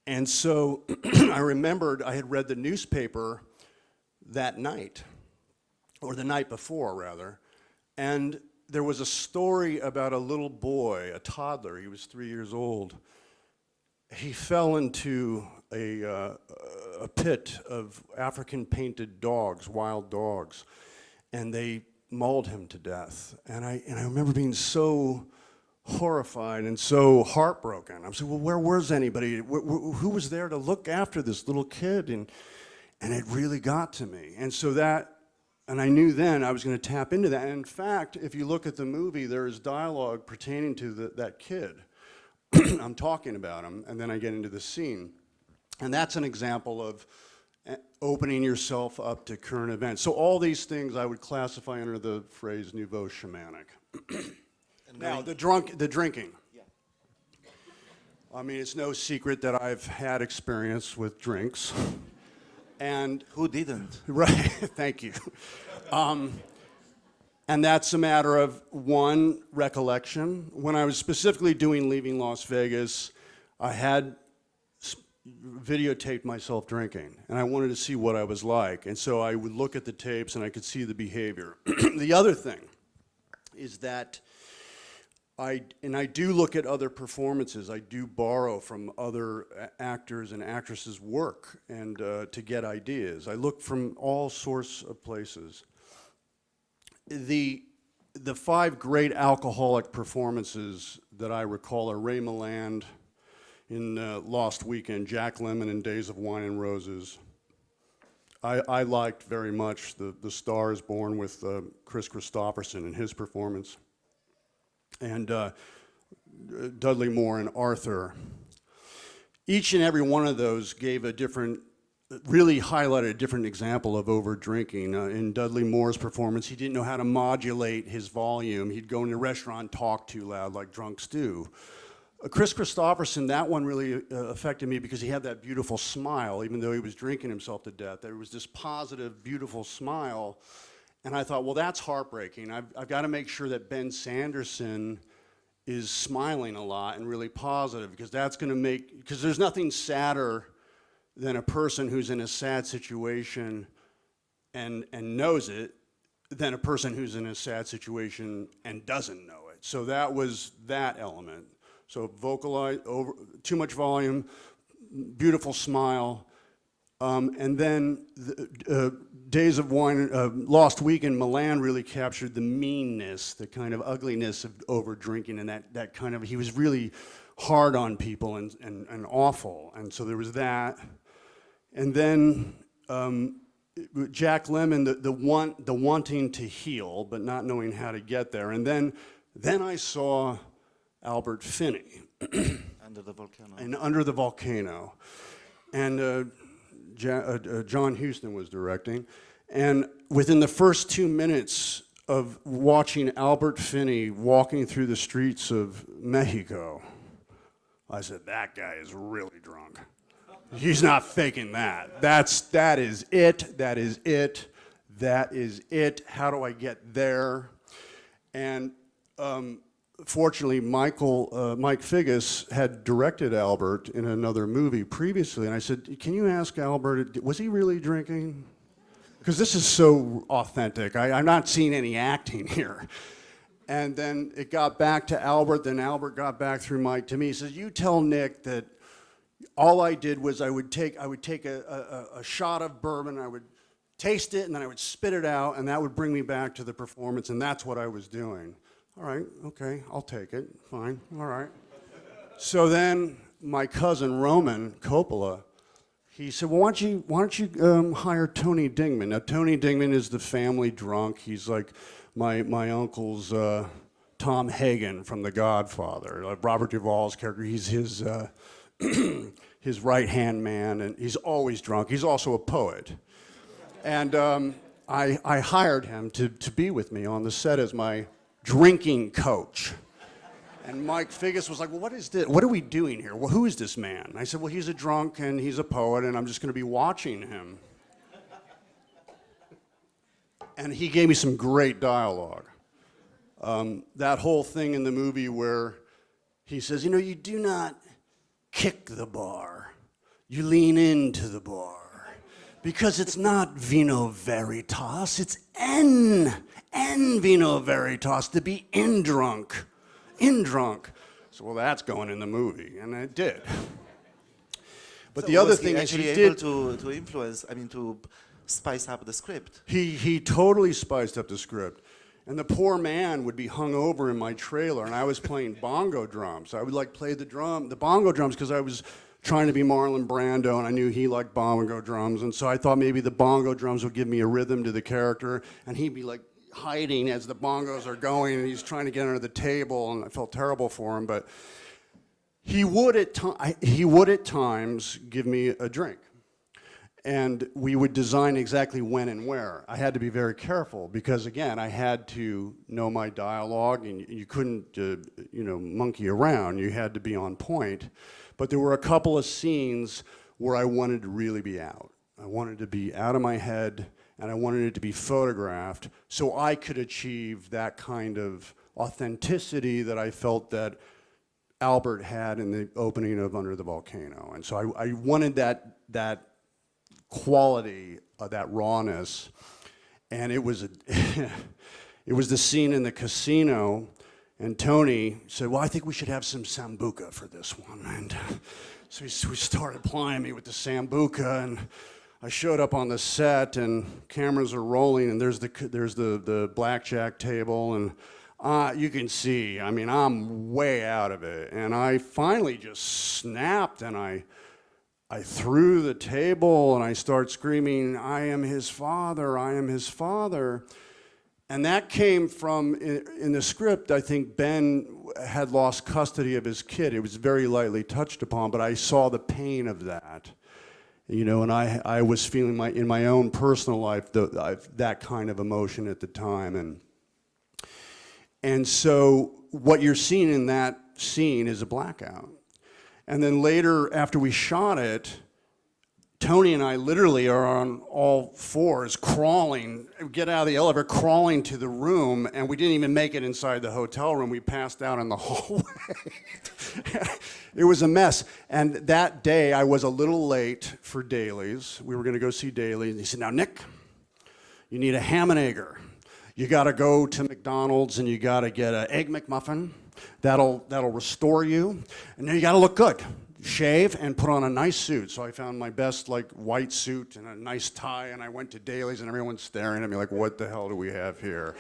And so I remembered I had read the newspaper that night, or the night before, rather, and there was a story about a little boy, a toddler. He was 3 years old. He fell into a pit of African-painted dogs, wild dogs, and they mauled him to death. And I remember being so horrified and so heartbroken. I was like, well, where was anybody? Who was there to look after this little kid? And it really got to me. And so and I knew then I was going to tap into that. And in fact, if you look at the movie, there is dialogue pertaining to that kid. I'm talking about him, and then I get into the scene. And that's an example of opening yourself up to current events. So all these things I would classify under the phrase nouveau shamanic. Now, the drinking. Yeah. I mean, it's no secret that I've had experience with drinks. And who didn't? Right, thank you. And that's a matter of, one, recollection. When I was specifically doing Leaving Las Vegas, I had videotaped myself drinking, and I wanted to see what I was like. And so I would look at the tapes, and I could see the behavior. The other thing is that I do look at other performances. I do borrow from other actors and actresses' work and to get ideas. I look from all sorts of places. The 5 great alcoholic performances that I recall are Ray Milland in Lost Weekend, Jack Lemmon in Days of Wine and Roses. I liked very much the Star is Born with Chris Christopherson and his performance. And Dudley Moore and Arthur. Each and every one of those gave a different, really highlighted a different example of over drinking. In Dudley Moore's performance, he didn't know how to modulate his volume. He'd go in a restaurant and talk too loud like drunks do. Chris Christopherson, that one really affected me because he had that beautiful smile, even though he was drinking himself to death. There was this positive, beautiful smile. And I thought, well, that's heartbreaking. I've got to make sure that Ben Sanderson is smiling a lot and really positive, because that's going to make, because there's nothing sadder than a person who's in a sad situation and knows it than a person who's in a sad situation and doesn't know it. So that was that element. So vocalize, too much volume, beautiful smile, and then Days of Wine, Lost Weekend, Milan really captured the meanness, the kind of ugliness of over drinking, and that kind of, he was really hard on people and awful, and so there was that. And then Jack Lemmon, the wanting to heal, but not knowing how to get there. And then I saw Albert Finney. Under the Volcano. And Under the Volcano. And John Huston was directing. And within the first 2 minutes of watching Albert Finney walking through the streets of Mexico, I said, that guy is really drunk. He's not faking that. That is it. That is it. That is it. How do I get there? And fortunately, Mike Figgis had directed Albert in another movie previously, and I said, can you ask Albert, was he really drinking? Because this is so authentic. I'm not seeing any acting here. And then it got back to Albert, then Albert got back through Mike to me. He says, you tell Nick that all I did was I would take a shot of bourbon, I would taste it, and then I would spit it out, and that would bring me back to the performance, and that's what I was doing. All right, okay, I'll take it, fine, all right. So then my cousin Roman Coppola, he said, well, why don't you hire Tony Dingman? Now, Tony Dingman is the family drunk. He's like my uncle's Tom Hagen from The Godfather. Robert Duvall's character, he's his his right-hand man, and he's always drunk. He's also a poet. And I hired him to be with me on the set as my drinking coach. And Mike Figgis was like, well, what is this? What are we doing here? Well, who is this man? And I said, well, he's a drunk and he's a poet, and I'm just going to be watching him. And he gave me some great dialogue. That whole thing in the movie where he says, you know, you do not kick the bar. You lean into the bar. Because it's not vino veritas, it's en vino veritas, to be in drunk. So, well, that's going in the movie, and it did. But so the other was thing he is actually he able did... to influence, I mean, to spice up the script. He totally spiced up the script. And the poor man would be hung over in my trailer, and I was playing bongo drums. I would like play the bongo drums, because I was trying to be Marlon Brando, and I knew he liked bongo drums, and so I thought maybe the bongo drums would give me a rhythm to the character, and he'd be like hiding as the bongos are going, and he's trying to get under the table, and I felt terrible for him, but he would at times give me a drink. And we would design exactly when and where. I had to be very careful because, again, I had to know my dialogue, and you couldn't, monkey around. You had to be on point. But there were a couple of scenes where I wanted to really be out. I wanted to be out of my head, and I wanted it to be photographed so I could achieve that kind of authenticity that I felt that Albert had in the opening of Under the Volcano. And so I wanted that quality of that rawness, and it was it was the scene in the casino, and Tony said, well, I think we should have some sambuca for this one, and so we started plying me with the sambuca, and I showed up on the set, and cameras are rolling, and there's the blackjack table, and you can see, I mean, I'm way out of it, and I finally just snapped, and I threw the table and I start screaming, I am his father, I am his father. And that came from, in the script, I think Ben had lost custody of his kid. It was very lightly touched upon, but I saw the pain of that. You know, and I was feeling in my own personal life that kind of emotion at the time. And so what you're seeing in that scene is a blackout. And then later, after we shot it, Tony and I literally are on all fours crawling, get out of the elevator, crawling to the room, and we didn't even make it inside the hotel room. We passed out in the hallway. It was a mess. And that day, I was a little late for dailies. We were going to go see dailies. And he said, now, Nick, you need a ham and egger. You got to go to McDonald's, and you got to get an Egg McMuffin. That'll restore you. And then you got to look good. Shave and put on a nice suit. So I found my best white suit and a nice tie, and I went to dailies, and everyone's staring at me like, what the hell do we have here?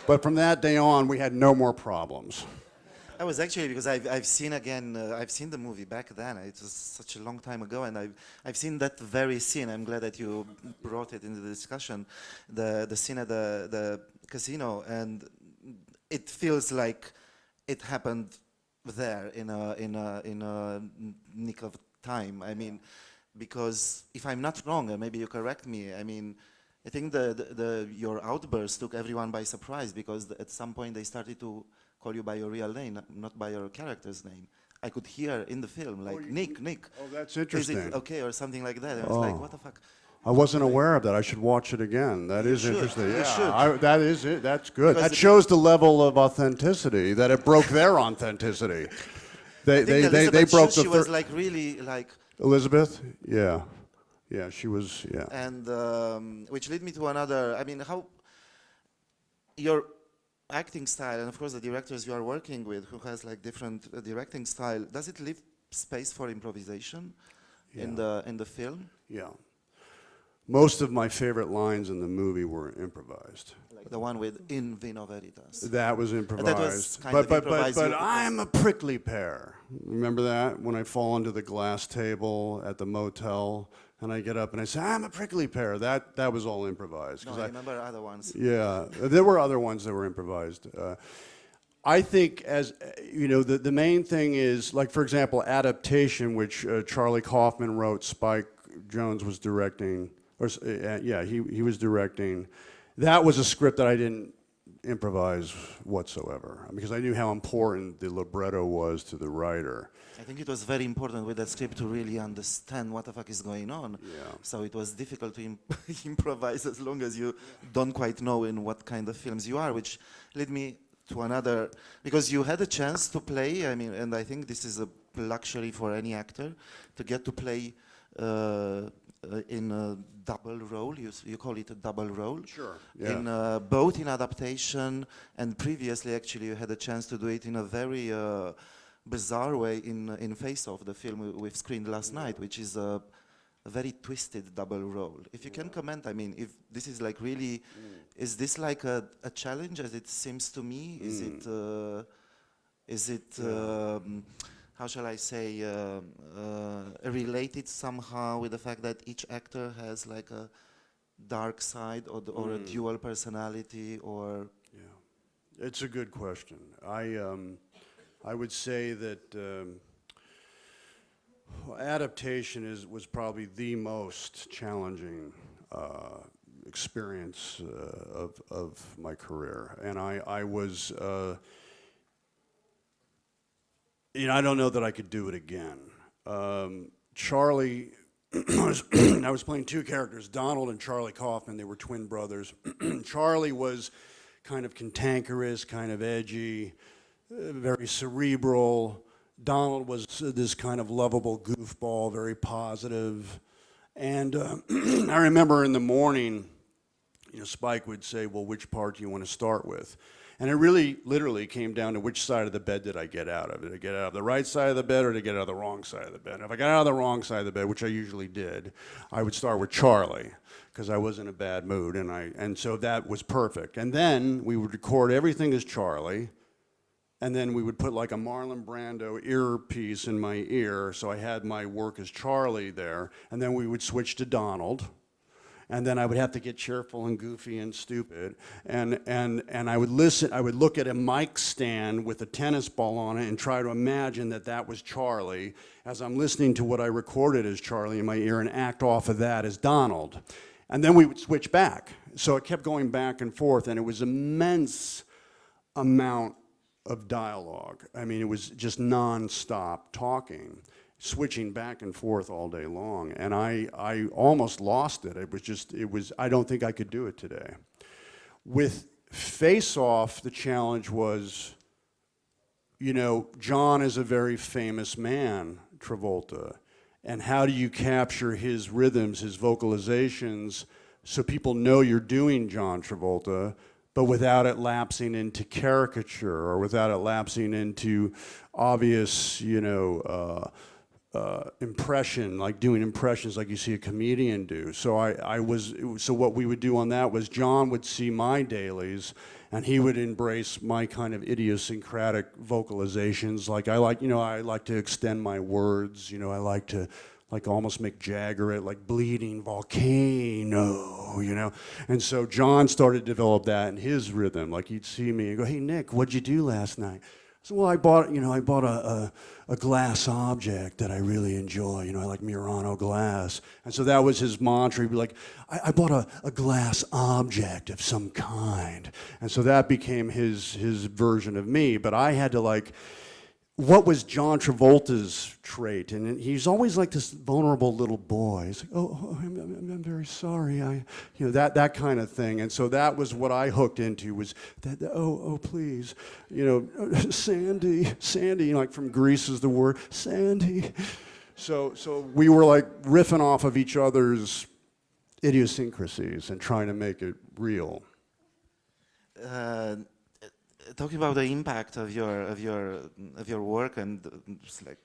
But from that day on, we had no more problems. I was actually, because I've seen the movie back then. It was such a long time ago, and I've seen that very scene. I'm glad that you brought it into the discussion. The scene at the casino, and it feels like it happened there in a nick of time. I mean, because if I'm not wrong, and maybe you correct me, I mean, I think your outburst took everyone by surprise, because at some point they started to call you by your real name, not by your character's name. I could hear in the film, like, Nick, Oh, that's is interesting. it okay, or something like that. And I was like, what the fuck? I wasn't aware of that. I should watch it again. That You is should. interesting. You Yeah, should. that is it. That's good. Because That shows the level of authenticity, that it broke their authenticity. I think They Elizabeth broke Shue, the she was like really like, Elizabeth? Yeah. Yeah, she was, yeah. and which led me to another, I mean, how your acting style, and of course the directors you are working with who has like different directing style, does it leave space for improvisation in the film? Yeah. Most of my favorite lines in the movie were improvised. Like the one with In Vino Veritas. That was improvised. kind of improvised. But I'm a prickly pear. Remember that? When I fall into the glass table at the motel and I get up and I say, I'm a prickly pear. That was all improvised. No, I remember other ones. Yeah, there were other ones that were improvised. I think, as you know, the main thing is, like, for example, Adaptation, which Charlie Kaufman wrote, Spike Jonze was directing, or he was directing. That was a script that I didn't improvise whatsoever, because I knew how important the libretto was to the writer. I think it was very important with that script to really understand what the fuck is going on. Yeah. So it was difficult to improvise as long as you don't quite know in what kind of films you are, which led me to another, because you had a chance to play, I mean, and I think this is a luxury for any actor, to get to play in a double role. You call it a double role. Sure. Yeah. In both in adaptation, and previously actually you had a chance to do it in a very bizarre way in Face Off, the film we've screened last night, which is a very twisted double role. If you can comment, I mean, if this is like really, is this like a challenge as it seems to me? Is it how shall I say, related somehow with the fact that each actor has like a dark side or a dual personality, or? Yeah, it's a good question. I would say that Adaptation was probably the most challenging experience of my career, and I was. I don't know that I could do it again. Charlie, I was playing two characters, Donald and Charlie Kaufman. They were twin brothers. Charlie was kind of cantankerous, kind of edgy, very cerebral. Donald was this kind of lovable goofball, very positive. And I remember in the morning, Spike would say, well, which part do you want to start with? And it really, literally came down to which side of the bed did I get out of? Did I get out of the right side of the bed, or did I get out of the wrong side of the bed? And if I got out of the wrong side of the bed, which I usually did, I would start with Charlie, because I was in a bad mood, and so that was perfect. And then we would record everything as Charlie, and then we would put like a Marlon Brando earpiece in my ear, so I had my work as Charlie there, and then we would switch to Donald. And then I would have to get cheerful and goofy and stupid. And I would listen, I would look at a mic stand with a tennis ball on it and try to imagine that was Charlie as I'm listening to what I recorded as Charlie in my ear, and act off of that as Donald. And then we would switch back. So it kept going back and forth, and it was immense amount of dialogue. I mean, it was just nonstop talking, switching back and forth all day long, and I almost lost it. I don't think I could do it today. With Face Off, the challenge was, John is a very famous man, Travolta, and how do you capture his rhythms, his vocalizations, so people know you're doing John Travolta, but without it lapsing into caricature, or without it lapsing into obvious, impression, like doing impressions like you see a comedian do. So so what we would do on that was John would see my dailies, and he would embrace my kind of idiosyncratic vocalizations. Like I like to extend my words, I like to almost make Jagger it, like bleeding volcano, And so John started to develop that in his rhythm. Like he'd see me and go, hey Nick, what'd you do last night? So, well, I bought a glass object that I really enjoy. I like Murano glass. And so that was his mantra. He'd be like, I bought a glass object of some kind. And so that became his version of me. But I had to what was John Travolta's trait? And he's always like this vulnerable little boy. He's like, I'm very sorry. That kind of thing. And so that was what I hooked into was that, please, Sandy, like from Grease is the word, Sandy. So we were like riffing off of each other's idiosyncrasies and trying to make it real. Talking about the impact of your work and just like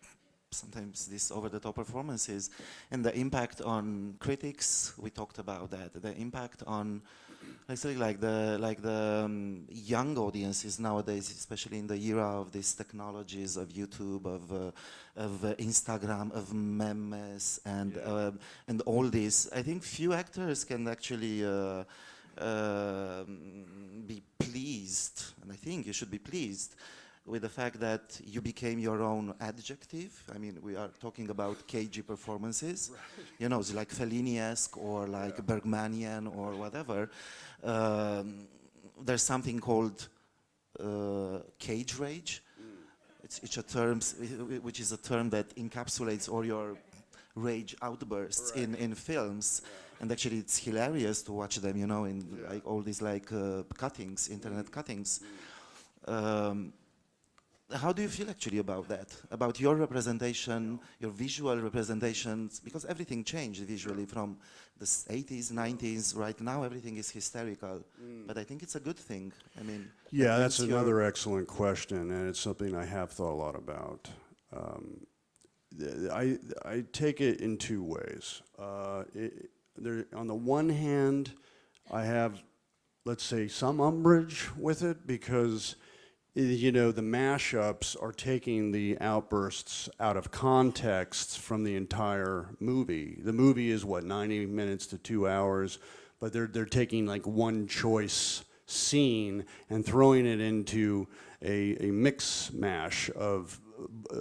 sometimes these over-the-top performances and the impact on critics, we talked about that. The impact on actually like the young audiences nowadays, especially in the era of these technologies of YouTube, of Instagram, of memes, and all this. I think few actors can actually be pleased, and I think you should be pleased with the fact that you became your own adjective. I mean, we are talking about cagey performances, right. It's like Fellini-esque or like Bergmanian or whatever. There's something called cage rage. It's a term, which is a term that encapsulates all your rage outbursts in films. Yeah. And actually, it's hilarious to watch them, in like all these like cuttings, internet cuttings. How do you feel actually about that? About your representation, your visual representations? Because everything changed visually from the 80s, 90s. Right now, everything is hysterical. But I think it's a good thing. I mean, yeah, that's another excellent question, and it's something I have thought a lot about. I take it in two ways. On the one hand, I have, let's say, some umbrage with it because, the mashups are taking the outbursts out of context from the entire movie. The movie is, 90 minutes to 2 hours, but they're taking like one choice scene and throwing it into a mix mash of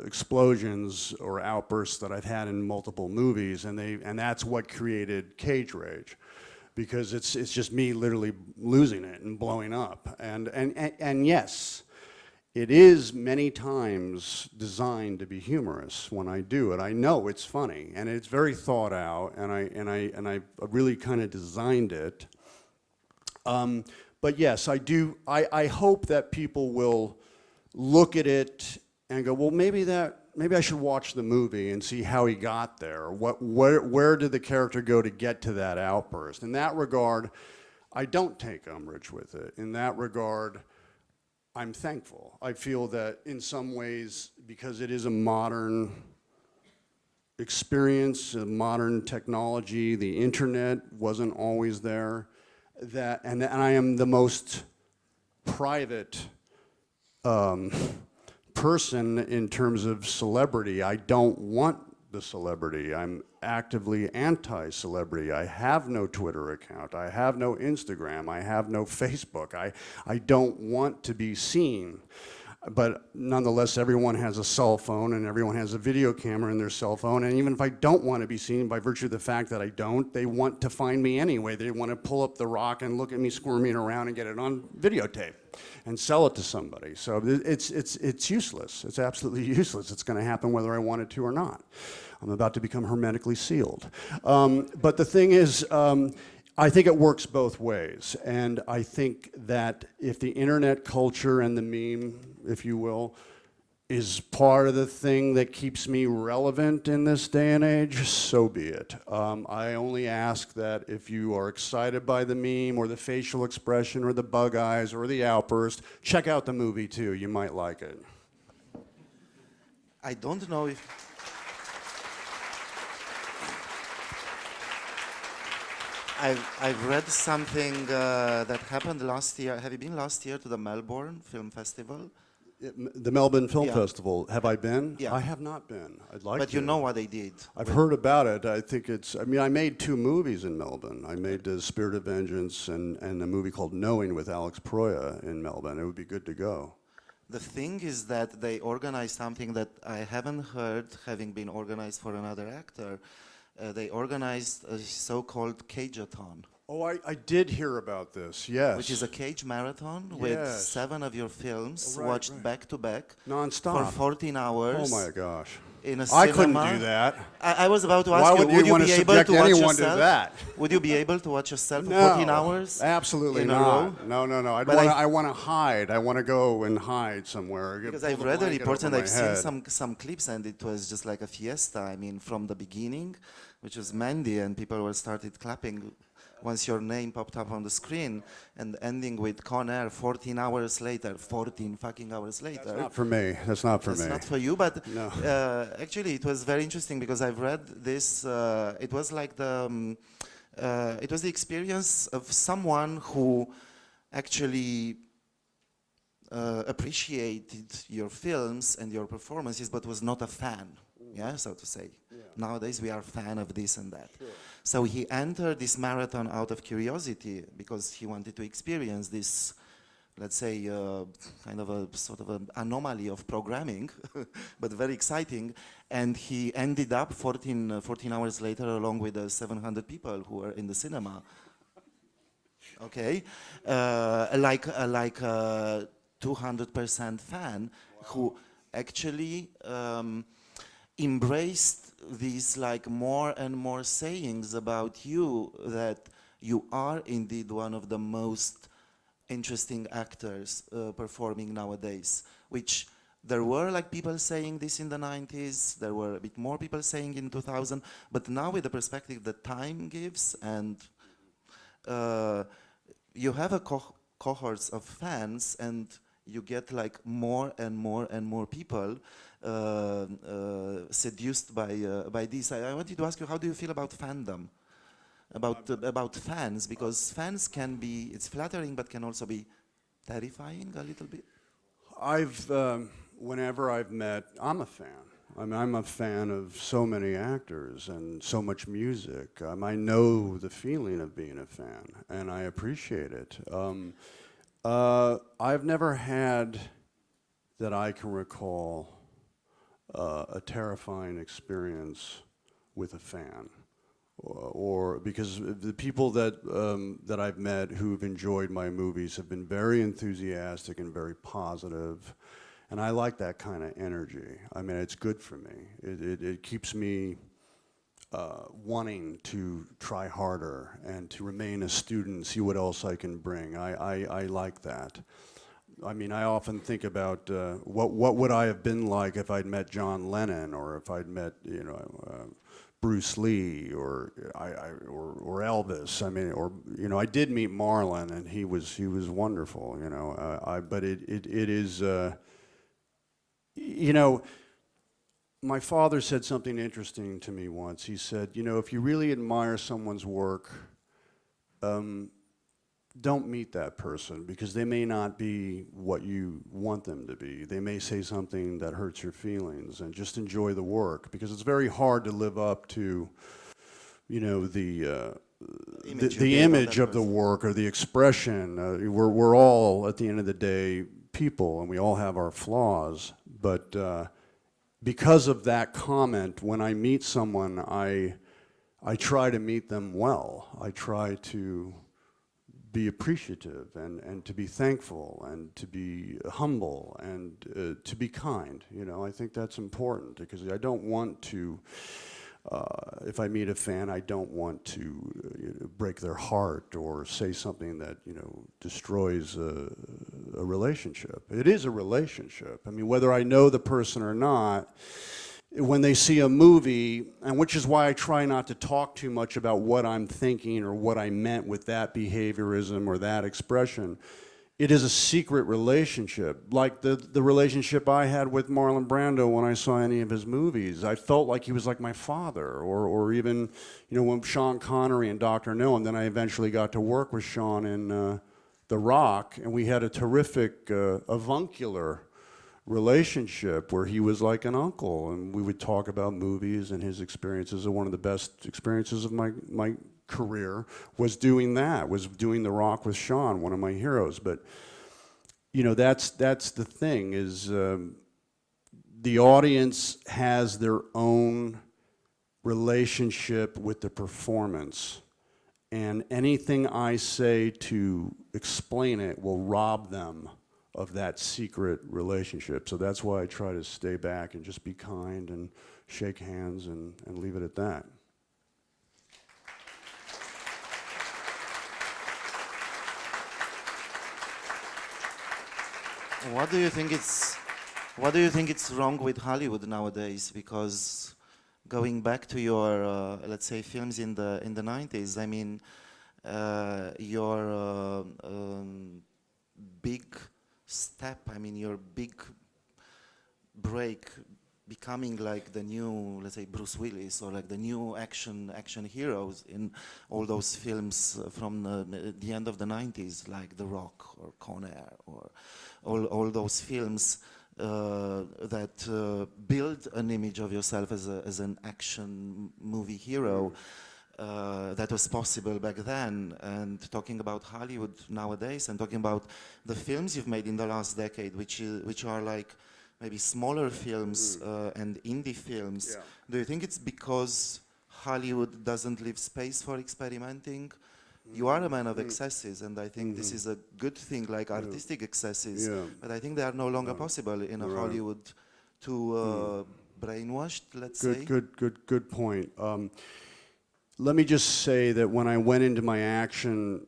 explosions or outbursts that I've had in multiple movies, and that's what created Cage Rage, because it's just me literally losing it and blowing up. And yes, it is many times designed to be humorous when I do it. I know it's funny and it's very thought out, and I really kind of designed it. But yes, I do. I hope that people will look at it and go, well, maybe I should watch the movie and see how he got there. Where did the character go to get to that outburst? In that regard, I don't take umbrage with it. In that regard, I'm thankful. I feel that in some ways, because it is a modern experience, a modern technology, the internet wasn't always there, and I am the most private person in terms of celebrity. I don't want the celebrity. I'm actively anti-celebrity. I have no Twitter account. I have no Instagram. I have no Facebook. I don't want to be seen. But nonetheless, everyone has a cell phone and everyone has a video camera in their cell phone. And even if I don't want to be seen, by virtue of the fact that I don't, they want to find me anyway. They want to pull up the rock and look at me squirming around and get it on videotape and sell it to somebody. So it's useless. It's absolutely useless. It's going to happen whether I want it to or not. I'm about to become hermetically sealed. But the thing is, I think it works both ways. And I think that if the internet culture and the meme, if you will, is part of the thing that keeps me relevant in this day and age, so be it. I only ask that if you are excited by the meme or the facial expression or the bug eyes or the outburst, check out the movie too. You might like it. I don't know if... I've read something that happened last year. Have you been last year to the Melbourne Film Festival? The Melbourne Film Festival. Have I been? Yeah. I have not been. I'd like to. But you know what they did. I've heard about it. I think I made 2 movies in Melbourne. I made Spirit of Vengeance and a movie called Knowing with Alex Proya in Melbourne. It would be good to go. The thing is that they organized something that I haven't heard having been organized for another actor. They organized a so-called Cageathon. Oh, I did hear about this, yes. which is a cage marathon with Yes. 7 of your films Right, watched right. back to back Non-stop. for 14 hours. Oh my gosh. In a I couldn't cinema. do that. I was about to Why ask would you you want be to able subject to watch anyone to yourself? that? Would you be able to watch yourself for No, 14 hours? absolutely in a row? not. No. But I want to hide. I want to go and hide somewhere. Because Pull I've the read a blanket report over and my I've seen head. some clips, and it was just like a fiesta. I mean, from the beginning, which was Mandy, and people were started clapping once your name popped up on the screen, and ending with Con Air 14 hours later, 14 fucking hours later. That's not for me. That's not for That's me. not for you, but No. actually it was very interesting because I've read this. It was like it was the experience of someone who actually appreciated your films and your performances, but was not a fan. Yeah, so to say. Yeah. Nowadays we are a fan of this and that. Sure. So he entered this marathon out of curiosity because he wanted to experience this, let's say, kind of a sort of an anomaly of programming, but very exciting. And he ended up 14 hours later along with the 700 people who were in the cinema. Okay, like a 200% fan. Wow. Who actually embraced these like more and more sayings about you, that you are indeed one of the most interesting actors performing nowadays, which there were like people saying this in the 90s, there were a bit more people saying in 2000, but now with the perspective that time gives, and you have a cohorts of fans, and you get like more and more and more people seduced by this. I wanted to ask you, how do you feel about fandom? About fans, because fans can be, it's flattering, but can also be terrifying a little bit. Whenever I've met, I'm a fan. I mean, I'm a fan of so many actors and so much music. I know the feeling of being a fan, and I appreciate it. I've never had, that I can recall, a terrifying experience with a fan. Or because the people that I've met who've enjoyed my movies have been very enthusiastic and very positive, and I like that kind of energy. I mean, it's good for me. It keeps me wanting to try harder and to remain a student, see what else I can bring. I like that. I mean, I often think about what would I have been like if I'd met John Lennon, or if I'd met, you know, Bruce Lee, or Elvis. I mean, or, you know, I did meet Marlon, and he was wonderful. You know, but it is, you know. My father said something interesting to me once. He said, you know, if you really admire someone's work, don't meet that person, because they may not be what you want them to be. They may say something that hurts your feelings, and just enjoy the work, because it's very hard to live up to, you know, the image of the work, or the expression. We're all, at the end of the day, people, and we all have our flaws, but because of that comment, when I meet someone, I try to meet them well. I try to be appreciative, and to be thankful, and to be humble, and to be kind. You know, I think that's important, because I don't want to, if I meet a fan, I don't want to you know, break their heart, or say something that, you know, destroys a relationship. It is a relationship. I mean, whether I know the person or not, when they see a movie, and which is why I try not to talk too much about what I'm thinking or what I meant with that behaviorism or that expression, it is a secret relationship. Like the relationship I had with Marlon Brando when I saw any of his movies. I felt like he was like my father, or even, you know, when Sean Connery and Dr. No, and then I eventually got to work with Sean in The Rock, and we had a terrific avuncular relationship where he was like an uncle, and we would talk about movies and his experiences. And one of the best experiences of my career was doing that, was doing The Rock with Sean, one of my heroes. But, you know, that's the thing, is the audience has their own relationship with the performance. and anything I say to explain it will rob them of that secret relationship. So that's why I try to stay back and just be kind and shake hands and leave it at that. What do you think it's wrong with Hollywood nowadays? Because going back to your let's say films in the 90s, I mean your big step, I mean your big break, becoming like the new, let's say, Bruce Willis, or like the new action heroes in all those films from the end of the 90s, like The Rock or Con Air, or all those films that build an image of yourself as an action movie hero. That was possible back then. And talking about Hollywood nowadays, and talking about the films you've made in the last decade, which are like maybe smaller films and indie films. Yeah. Do you think it's because Hollywood doesn't leave space for experimenting? You are a man of excesses, and I think this is a good thing, like artistic excesses. Yeah. But I think they are no longer possible in a Hollywood to brainwashed, let's say. Good point. Let me just say that when I went into my action,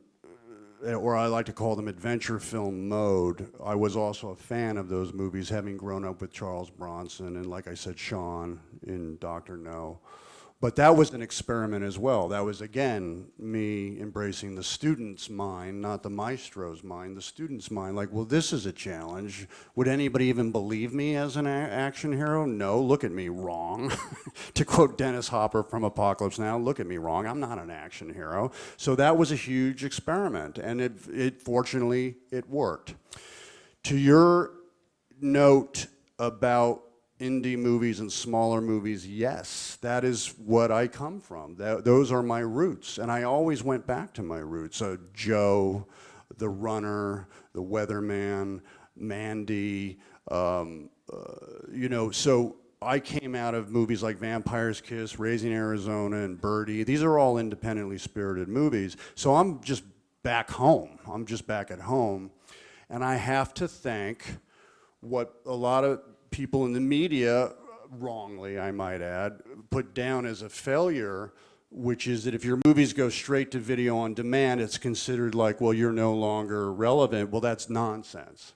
or I like to call them adventure film mode, I was also a fan of those movies, having grown up with Charles Bronson and, like I said, Sean in Dr. No. But that was an experiment as well. That was, again, me embracing the student's mind, not the maestro's mind, the student's mind. Like, well, this is a challenge. Would anybody even believe me as an action hero? No, look at me, wrong. To quote Dennis Hopper from Apocalypse Now, look at me, wrong. I'm not an action hero. So that was a huge experiment, and it fortunately, it worked. To your note about indie movies and smaller movies, yes, that is what I come from. Those are my roots, and I always went back to my roots. So Joe, The Runner, The Weatherman, Mandy, you know, so I came out of movies like Vampire's Kiss, Raising Arizona, and Birdie. These are all independently spirited movies. So I'm just back home. I'm just back at home, and I have to thank what a lot of people in the media, wrongly I might add, put down as a failure, which is that if your movies go straight to video on demand, it's considered like, well, you're no longer relevant. Well, that's nonsense.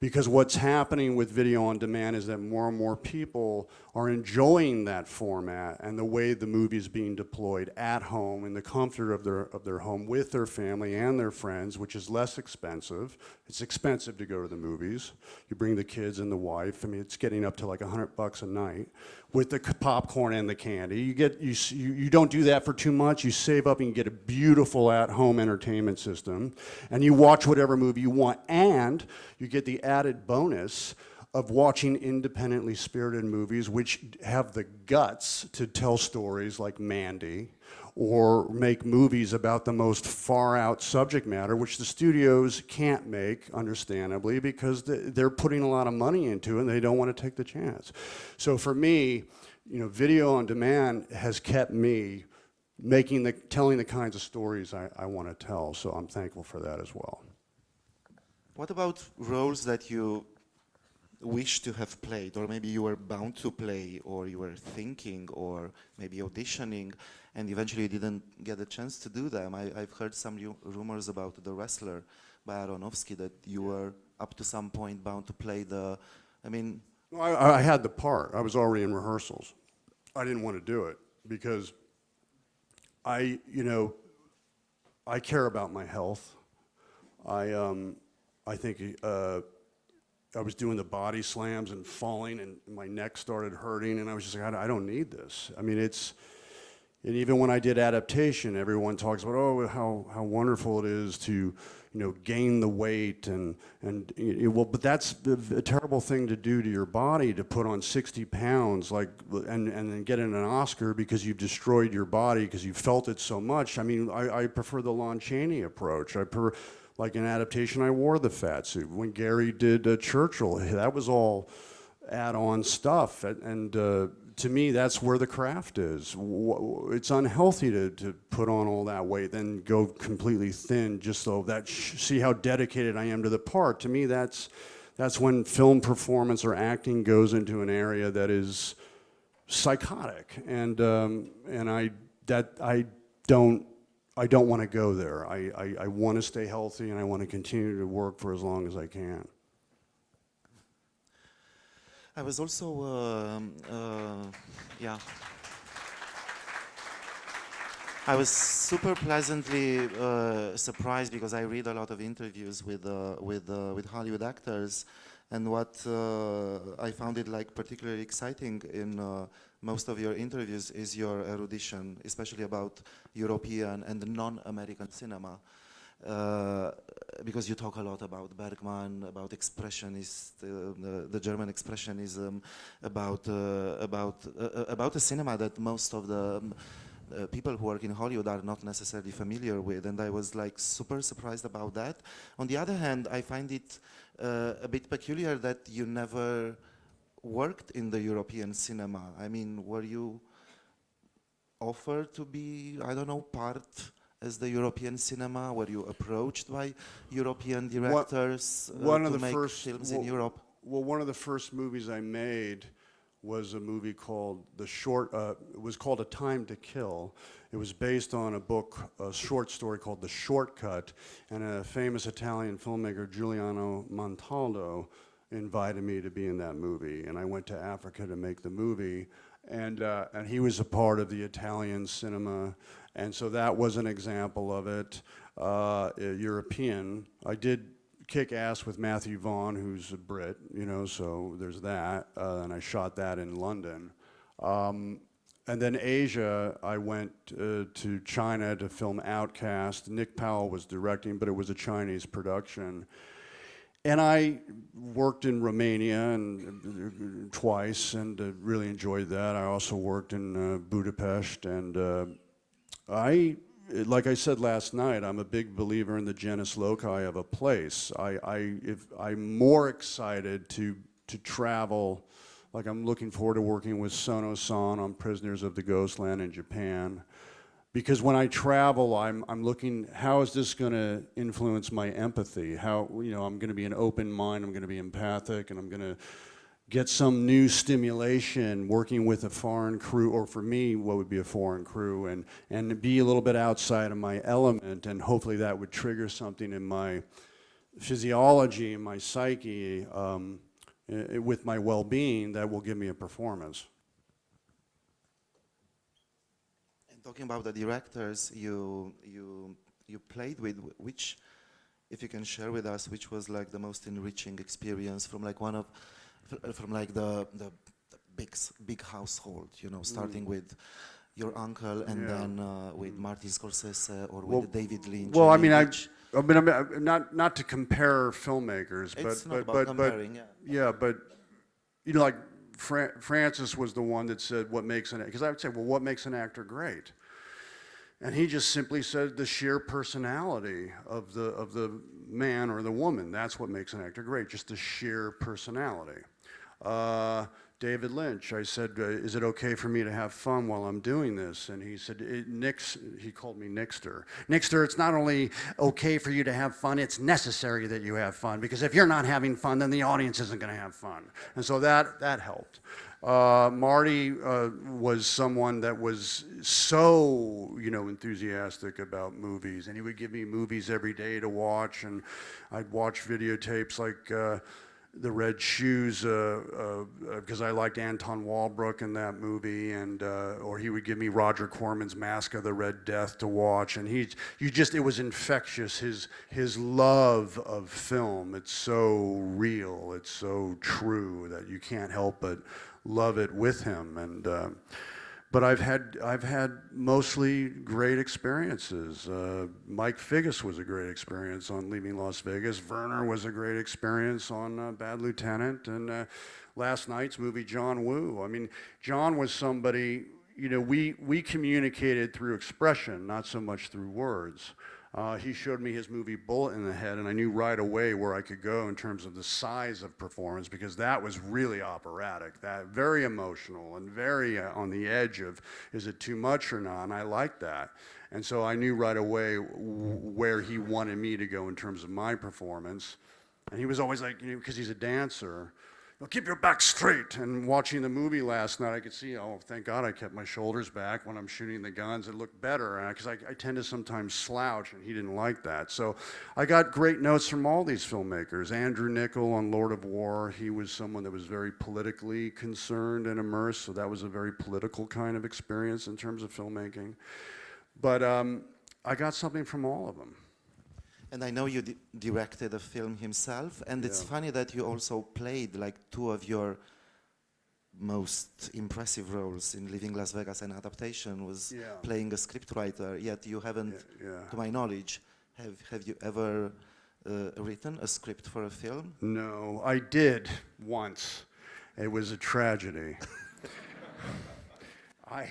Because what's happening with video on demand is that more and more people are enjoying that format and the way the movie is being deployed at home in the comfort of their home with their family and their friends, which is less expensive. It's expensive to go to the movies. You bring the kids and the wife. I mean, it's getting up to like $100 a night with the popcorn and the candy. You don't do that for too much. You save up and you get a beautiful at-home entertainment system, and you watch whatever movie you want, and you get the added bonus of watching independently spirited movies which have the guts to tell stories like Mandy, or make movies about the most far-out subject matter, which the studios can't make, understandably, because they're putting a lot of money into it and they don't want to take the chance. So for me, you know, video on demand has kept me telling the kinds of stories I want to tell, so I'm thankful for that as well. What about roles that you wish to have played, or maybe you were bound to play, or you were thinking, or maybe auditioning, and eventually you didn't get a chance to do them? I've heard some rumors about The Wrestler by Aronofsky, that you were up to some point bound to play Well, I had the part. I was already in rehearsals. I didn't want to do it because I care about my health. I think I was doing the body slams and falling, and my neck started hurting, and I was just like, I don't need this. I mean, and even when I did adaptation, everyone talks about, oh, how wonderful it is to, gain the weight, but that's a terrible thing to do to your body, to put on 60 pounds, and then get an Oscar because you've destroyed your body because you felt it so much. I mean, I prefer the Lon Chaney approach. Like in adaptation, I wore the fat suit. When Gary did Churchill, that was all add-on stuff. And to me, that's where the craft is. It's unhealthy to put on all that weight, then go completely thin just so that, see how dedicated I am to the part. To me, that's when film performance or acting goes into an area that is psychotic, and I don't want to go there. I want to stay healthy, and I want to continue to work for as long as I can. I was also, yeah. I was super pleasantly surprised because I read a lot of interviews with Hollywood actors, and what I found it like particularly exciting in most of your interviews is your erudition, especially about European and non-American cinema. Because you talk a lot about Bergman, about expressionist, the German expressionism, about a cinema that most of the people who work in Hollywood are not necessarily familiar with, and I was like super surprised about that. On the other hand, I find it a bit peculiar that you never worked in the European cinema. I mean, were you offered to be, I don't know, part as the European cinema? Were you approached by European directors to make films in Europe? Well, one of the first movies I made was a movie called it was called A Time to Kill. It was based on a short story called The Shortcut, and a famous Italian filmmaker, Giuliano Montaldo, invited me to be in that movie, and I went to Africa to make the movie, and he was a part of the Italian cinema, and so that was an example of it. European. I did kick ass with Matthew Vaughn, who's a Brit, you know, so there's that, and I shot that in London. And then Asia, I went to China to film Outcast. Nick Powell was directing, but it was a Chinese production. And I worked in Romania and twice, and really enjoyed that. I also worked in Budapest, and like I said last night, I'm a big believer in the genus loci of a place. I'm more excited to travel. Like, I'm looking forward to working with Sono-san on Prisoners of the Ghostland in Japan. Because when I travel, I'm looking, how is this going to influence my empathy? How, you know, I'm going to be an open mind, I'm going to be empathic, and I'm going to get some new stimulation working with a foreign crew, or for me, what would be a foreign crew, and be a little bit outside of my element, and hopefully that would trigger something in my physiology, in my psyche, with my well-being that will give me a performance. And talking about the directors you played with, which, if you can share with us, which was like the most enriching experience from like from like the big household, you know, starting with your uncle and then with Martin Scorsese or with David Lynch. Well, I mean, I'm not to compare filmmakers, it's but not about comparing, but you know, like Francis was the one that said what makes an, because I would say, well, what makes an actor great? And he just simply said the sheer personality of the man or the woman. That's what makes an actor great, just the sheer personality. David Lynch, I said, is it okay for me to have fun while I'm doing this? And he said, he called me Nixter. Nixter, it's not only okay for you to have fun, it's necessary that you have fun, because if you're not having fun, then the audience isn't going to have fun. And so that helped. Marty was someone that was so, you know, enthusiastic about movies, and he would give me movies every day to watch, and I'd watch videotapes like The Red Shoes, because I liked Anton Walbrook in that movie, and or he would give me Roger Corman's Mask of the Red Death to watch, and it was infectious. His love of film, it's so real, it's so true that you can't help but love it with him. And but I've had mostly great experiences. Mike Figgis was a great experience on Leaving Las Vegas. Werner was a great experience on Bad Lieutenant. And last night's movie, John Woo. I mean, John was somebody, you know, we communicated through expression, not so much through words. He showed me his movie Bullet in the Head, and I knew right away where I could go in terms of the size of performance, because that was really operatic, that very emotional and very on the edge of, is it too much or not? And I liked that. And so I knew right away where he wanted me to go in terms of my performance. And he was always like, you know, because he's a dancer, keep your back straight. And watching the movie last night, I could see, oh, thank God I kept my shoulders back when I'm shooting the guns. It looked better, because I tend to sometimes slouch, and he didn't like that. So I got great notes from all these filmmakers. Andrew Niccol on Lord of War, he was someone that was very politically concerned and immersed, so that was a very political kind of experience in terms of filmmaking. But I got something from all of them. And I know you directed a film himself, and it's funny that you also played like two of your most impressive roles in Leaving Las Vegas. An adaptation was playing a scriptwriter, yet you haven't, to my knowledge, have you ever written a script for a film? No, I did once. It was a tragedy. I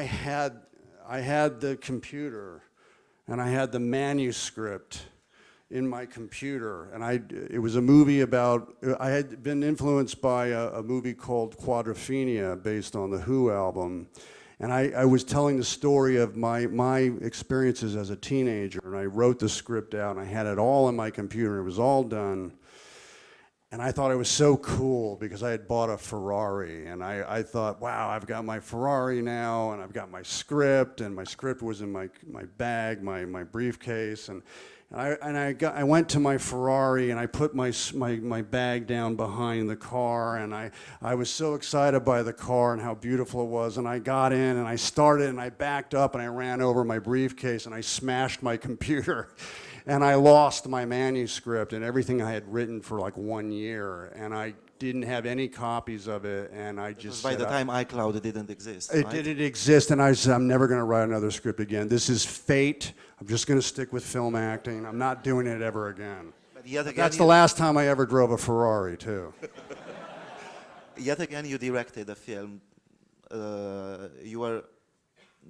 had the computer, and I had the manuscript in my computer, and it was a movie about, I had been influenced by a movie called Quadrophenia based on the Who album, and I was telling the story of my experiences as a teenager, and I wrote the script out, and I had it all in my computer, and it was all done. And I thought it was so cool because I had bought a Ferrari, and I thought, wow, I've got my Ferrari now, and I've got my script, and my script was in my bag, my briefcase, and I went to my Ferrari, and I put my bag down behind the car, and I was so excited by the car and how beautiful it was, and I got in, and I started, and I backed up, and I ran over my briefcase, and I smashed my computer. And I lost my manuscript and everything I had written for like 1 year, and I didn't have any copies of it, and I just by the time iCloud didn't exist, it right? didn't exist, and I said, I'm never going to write another script again. This is fate. I'm just going to stick with film acting. I'm not doing it ever again. But yet again, that's the last time I ever drove a Ferrari, too. Yet again, you directed a film. You were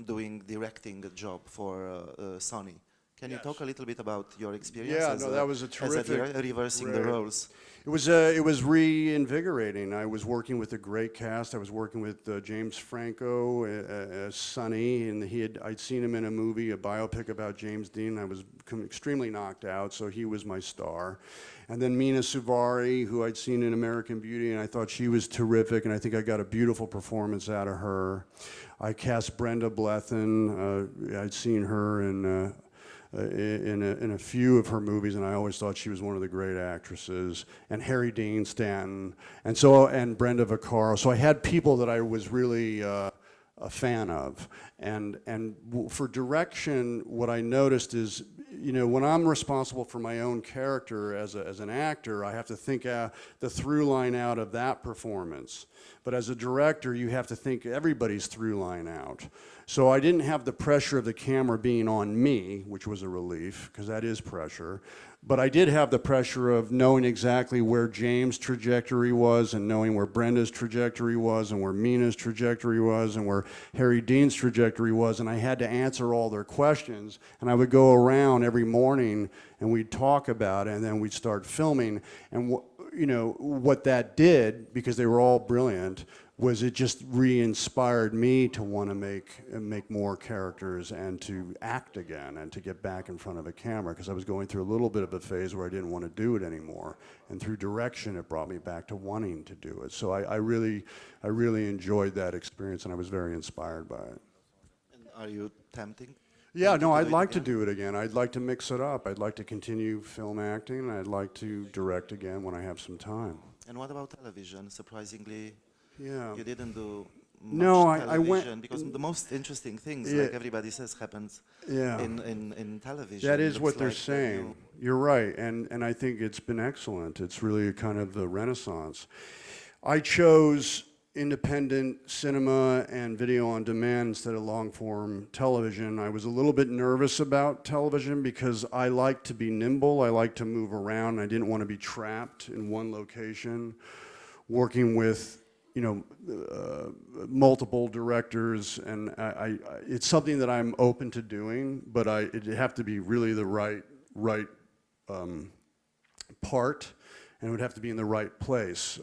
doing directing a job for Sony. Can you talk a little bit about your experience? Yeah, no, that was a terrific. Reversing the roles. It was reinvigorating. I was working with a great cast. I was working with James Franco as Sonny, and I'd seen him in a movie, a biopic about James Dean. I was extremely knocked out, so he was my star. And then Mina Suvari, who I'd seen in American Beauty, and I thought she was terrific, and I think I got a beautiful performance out of her. I cast Brenda Blethyn. I'd seen her in a few of her movies, and I always thought she was one of the great actresses, and Harry Dean Stanton, and Brenda Vaccaro. So I had people that I was really a fan of. And for direction, what I noticed is, you know, when I'm responsible for my own character as an actor, I have to think the through line out of that performance. But as a director, you have to think everybody's through line out. So I didn't have the pressure of the camera being on me, which was a relief, because that is pressure. But I did have the pressure of knowing exactly where James' trajectory was, and knowing where Brenda's trajectory was, and where Mina's trajectory was, and where Harry Dean's trajectory was, and I had to answer all their questions. And I would go around every morning, and we'd talk about it, and then we'd start filming. And you know, what that did, because they were all brilliant, was it just re-inspired me to want to make more characters and to act again and to get back in front of a camera, because I was going through a little bit of a phase where I didn't want to do it anymore. And through direction, it brought me back to wanting to do it. So I really enjoyed that experience, and I was very inspired by it. And are you tempting? Yeah, no, I'd like to do it again. I'd like to mix it up. I'd like to continue film acting, and I'd like to direct again when I have some time. And what about television? Surprisingly, yeah, you didn't do much television. I went, because the most interesting things, like everybody says, happens in television. That is what they're saying. You're right, and I think it's been excellent. It's really a kind of the renaissance. I chose independent cinema and video on demand instead of long-form television. I was a little bit nervous about television because I like to be nimble, I like to move around, I didn't want to be trapped in one location, working with multiple directors, and it's something that I'm open to doing, but it'd have to be really the right part, and it would have to be in the right place.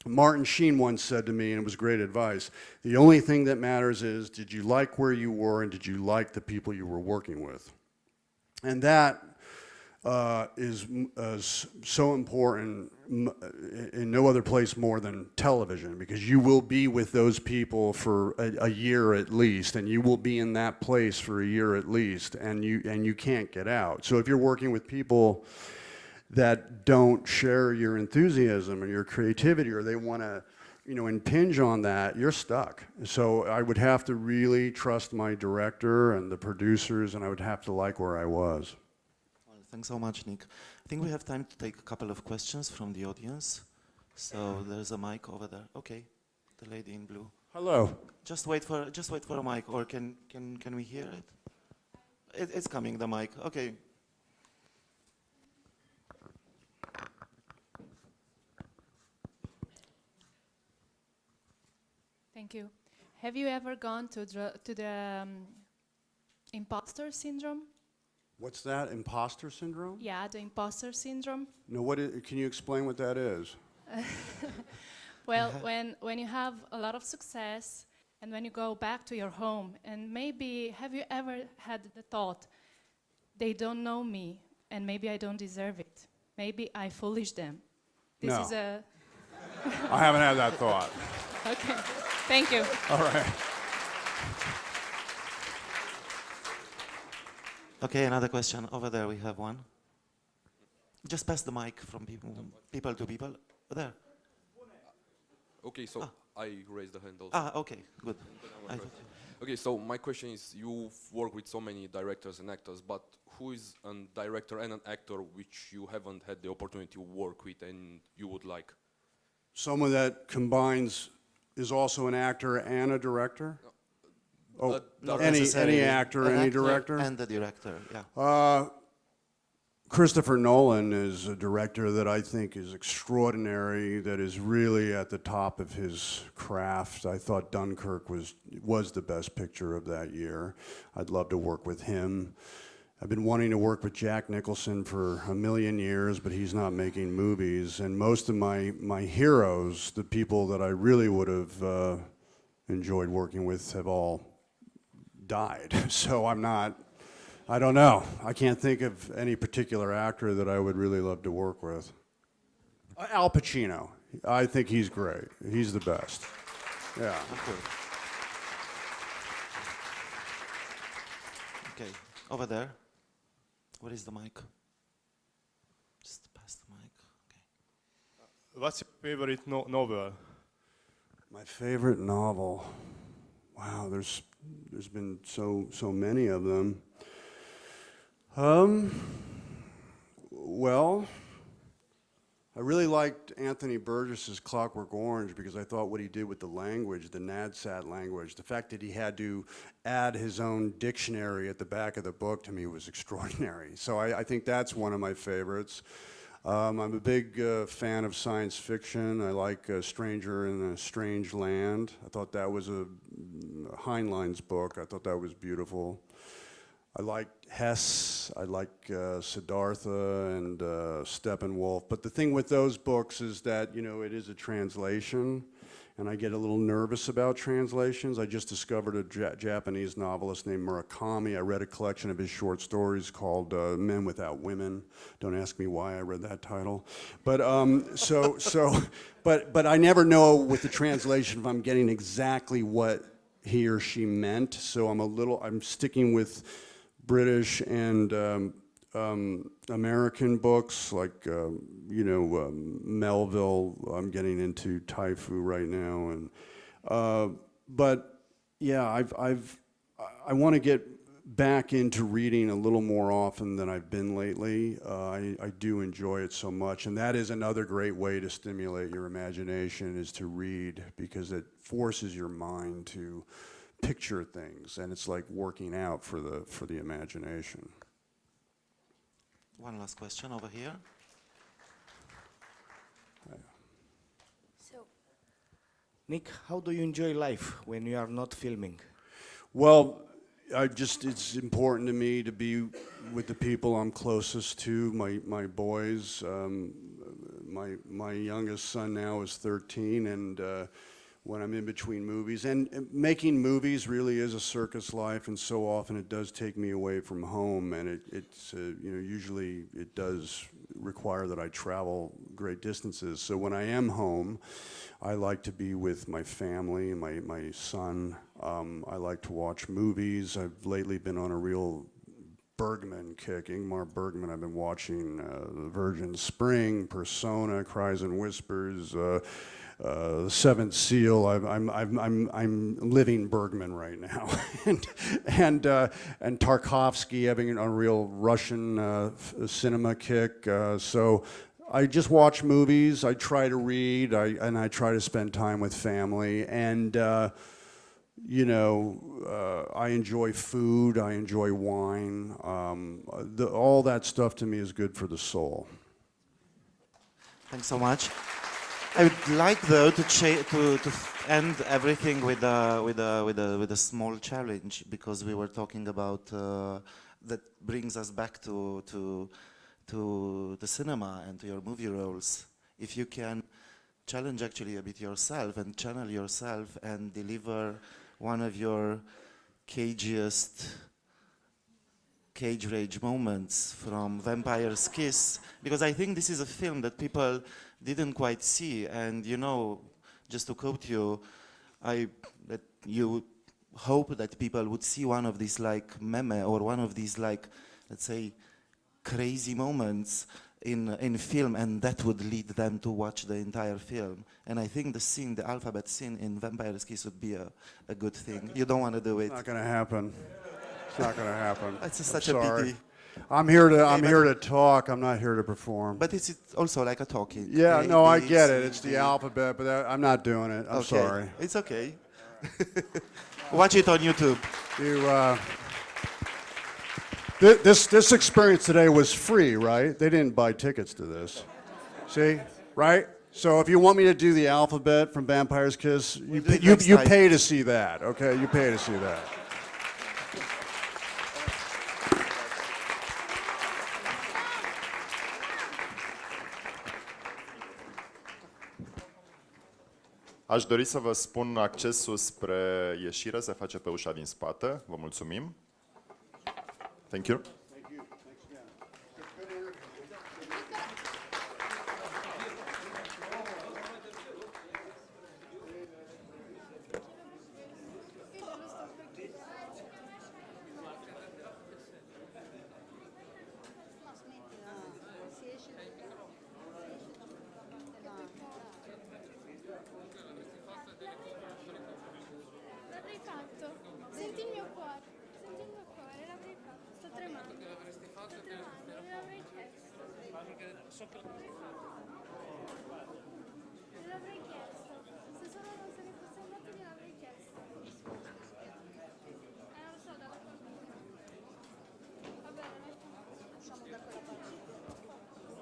Martin Sheen once said to me, and it was great advice, the only thing that matters is, did you like where you were and did you like the people you were working with? And that is so important in no other place more than television, because you will be with those people for a year at least, and you will be in that place for a year at least, and you can't get out. So if you're working with people that don't share your enthusiasm or your creativity, or they want to, impinge on that, you're stuck. So I would have to really trust my director and the producers, and I would have to like where I was. Well, thanks so much, Nick. I think we have time to take a couple of questions from the audience. So there's a mic over there. Okay, the lady in blue. Hello. Just wait for a mic, or can we hear it? It's coming, the mic. Okay. Thank you. Have you ever gone to the imposter syndrome? What's that? Imposter syndrome? Yeah, the imposter syndrome. No, can you explain what that is? Well, when you have a lot of success and when you go back to your home, and maybe have you ever had the thought, they don't know me and maybe I don't deserve it. Maybe I foolish them. This No. is a... I haven't had that thought. Okay, thank you. All right. Okay, another question. Over there we have one. Just pass the mic from people to people. There. Okay, so I raised the hand also. Okay, good. Okay, so my question is, you've worked with so many directors and actors, but who is a director and an actor which you haven't had the opportunity to work with and you would like? Someone that combines, is also an actor and a director? Oh, Not any necessarily. actor, An any actor director? and the director, yeah. Christopher Nolan is a director that I think is extraordinary, that is really at the top of his craft. I thought Dunkirk was the best picture of that year. I'd love to work with him. I've been wanting to work with Jack Nicholson for a million years, but he's not making movies. And most of my heroes, the people that I really would have enjoyed working with, have all died. So I don't know. I can't think of any particular actor that I would really love to work with. Al Pacino. I think he's great. He's the best. Yeah. Okay, over there. Where is the mic? Just pass the mic. Okay. What's your favorite novel? My favorite novel. Wow, there's been so many of them. Well, I really liked Anthony Burgess's Clockwork Orange because I thought what he did with the language, the NADSAT language, the fact that he had to add his own dictionary at the back of the book, to me was extraordinary. So I think that's one of my favorites. I'm a big fan of science fiction. I like Stranger in a Strange Land. I thought that was Heinlein's book. I thought that was beautiful. I like Hess, I like Siddhartha and Steppenwolf. But the thing with those books is that, it is a translation, and I get a little nervous about translations. I just discovered a Japanese novelist named Murakami. I read a collection of his short stories called Men Without Women. Don't ask me why I read that title. But but I never know with the translation if I'm getting exactly what he or she meant. So I'm sticking with British and American books like Melville. I'm getting into Taifu right now, and but yeah, I want to get back into reading a little more often than I've been lately. I do enjoy it so much, and that is another great way to stimulate your imagination, is to read, because it forces your mind to picture things, and it's like working out for the imagination. One last question over here. So, Nick, how do you enjoy life when you are not filming? Well, it's important to me to be with the people I'm closest to, my boys. My youngest son now is 13, and when I'm in between movies, and making movies really is a circus life, and so often it does take me away from home, and it's usually it does require that I travel great distances. So when I am home, I like to be with my family, my son. I like to watch movies. I've lately been on a real Bergman kick. Ingmar Bergman. I've been watching The Virgin Spring, Persona, Cries and Whispers, The Seventh Seal. I'm living Bergman right now, and Tarkovsky, having a real Russian cinema kick. So I just watch movies. I try to read. I try to spend time with family. And I enjoy food. I enjoy wine. All that stuff to me is good for the soul. Thanks so much. I would like, though, to end everything with a small challenge, because we were talking about that brings us back to the cinema and to your movie roles. If you can challenge actually a bit yourself and channel yourself and deliver one of your cagiest cage rage moments from Vampire's Kiss, because I think this is a film that people didn't quite see, and just to quote you, that you hope that people would see one of these like meme or one of these like, let's say, crazy moments in film, and that would lead them to watch the entire film. And I think the alphabet scene in Vampire's Kiss would be a good thing. You don't want to do it. It's not going to happen. It's not going to happen. It's such I'm a sorry. pity. I'm here to talk. I'm not here to perform. But it's also like a talking. Yeah, A, no, I B, get C, it. It's D. the alphabet, but I'm not doing it. I'm Okay. sorry. It's okay. Watch it on YouTube. This experience today was free, right? They didn't buy tickets to this. See, right? So if you want me to do the alphabet from Vampire's Kiss, you do it next time. pay to see that, okay? You pay to see that. Aș dori să vă spun accesul spre ieșire se face pe ușa din spate. Vă mulțumim. Thank you. L'avrei fatto. Senti il mio cuore. Senti il mio cuore, l'avrei fatto. Sto tremando. Sto tremando, me l'avrei chiesto. L'avrei fatto.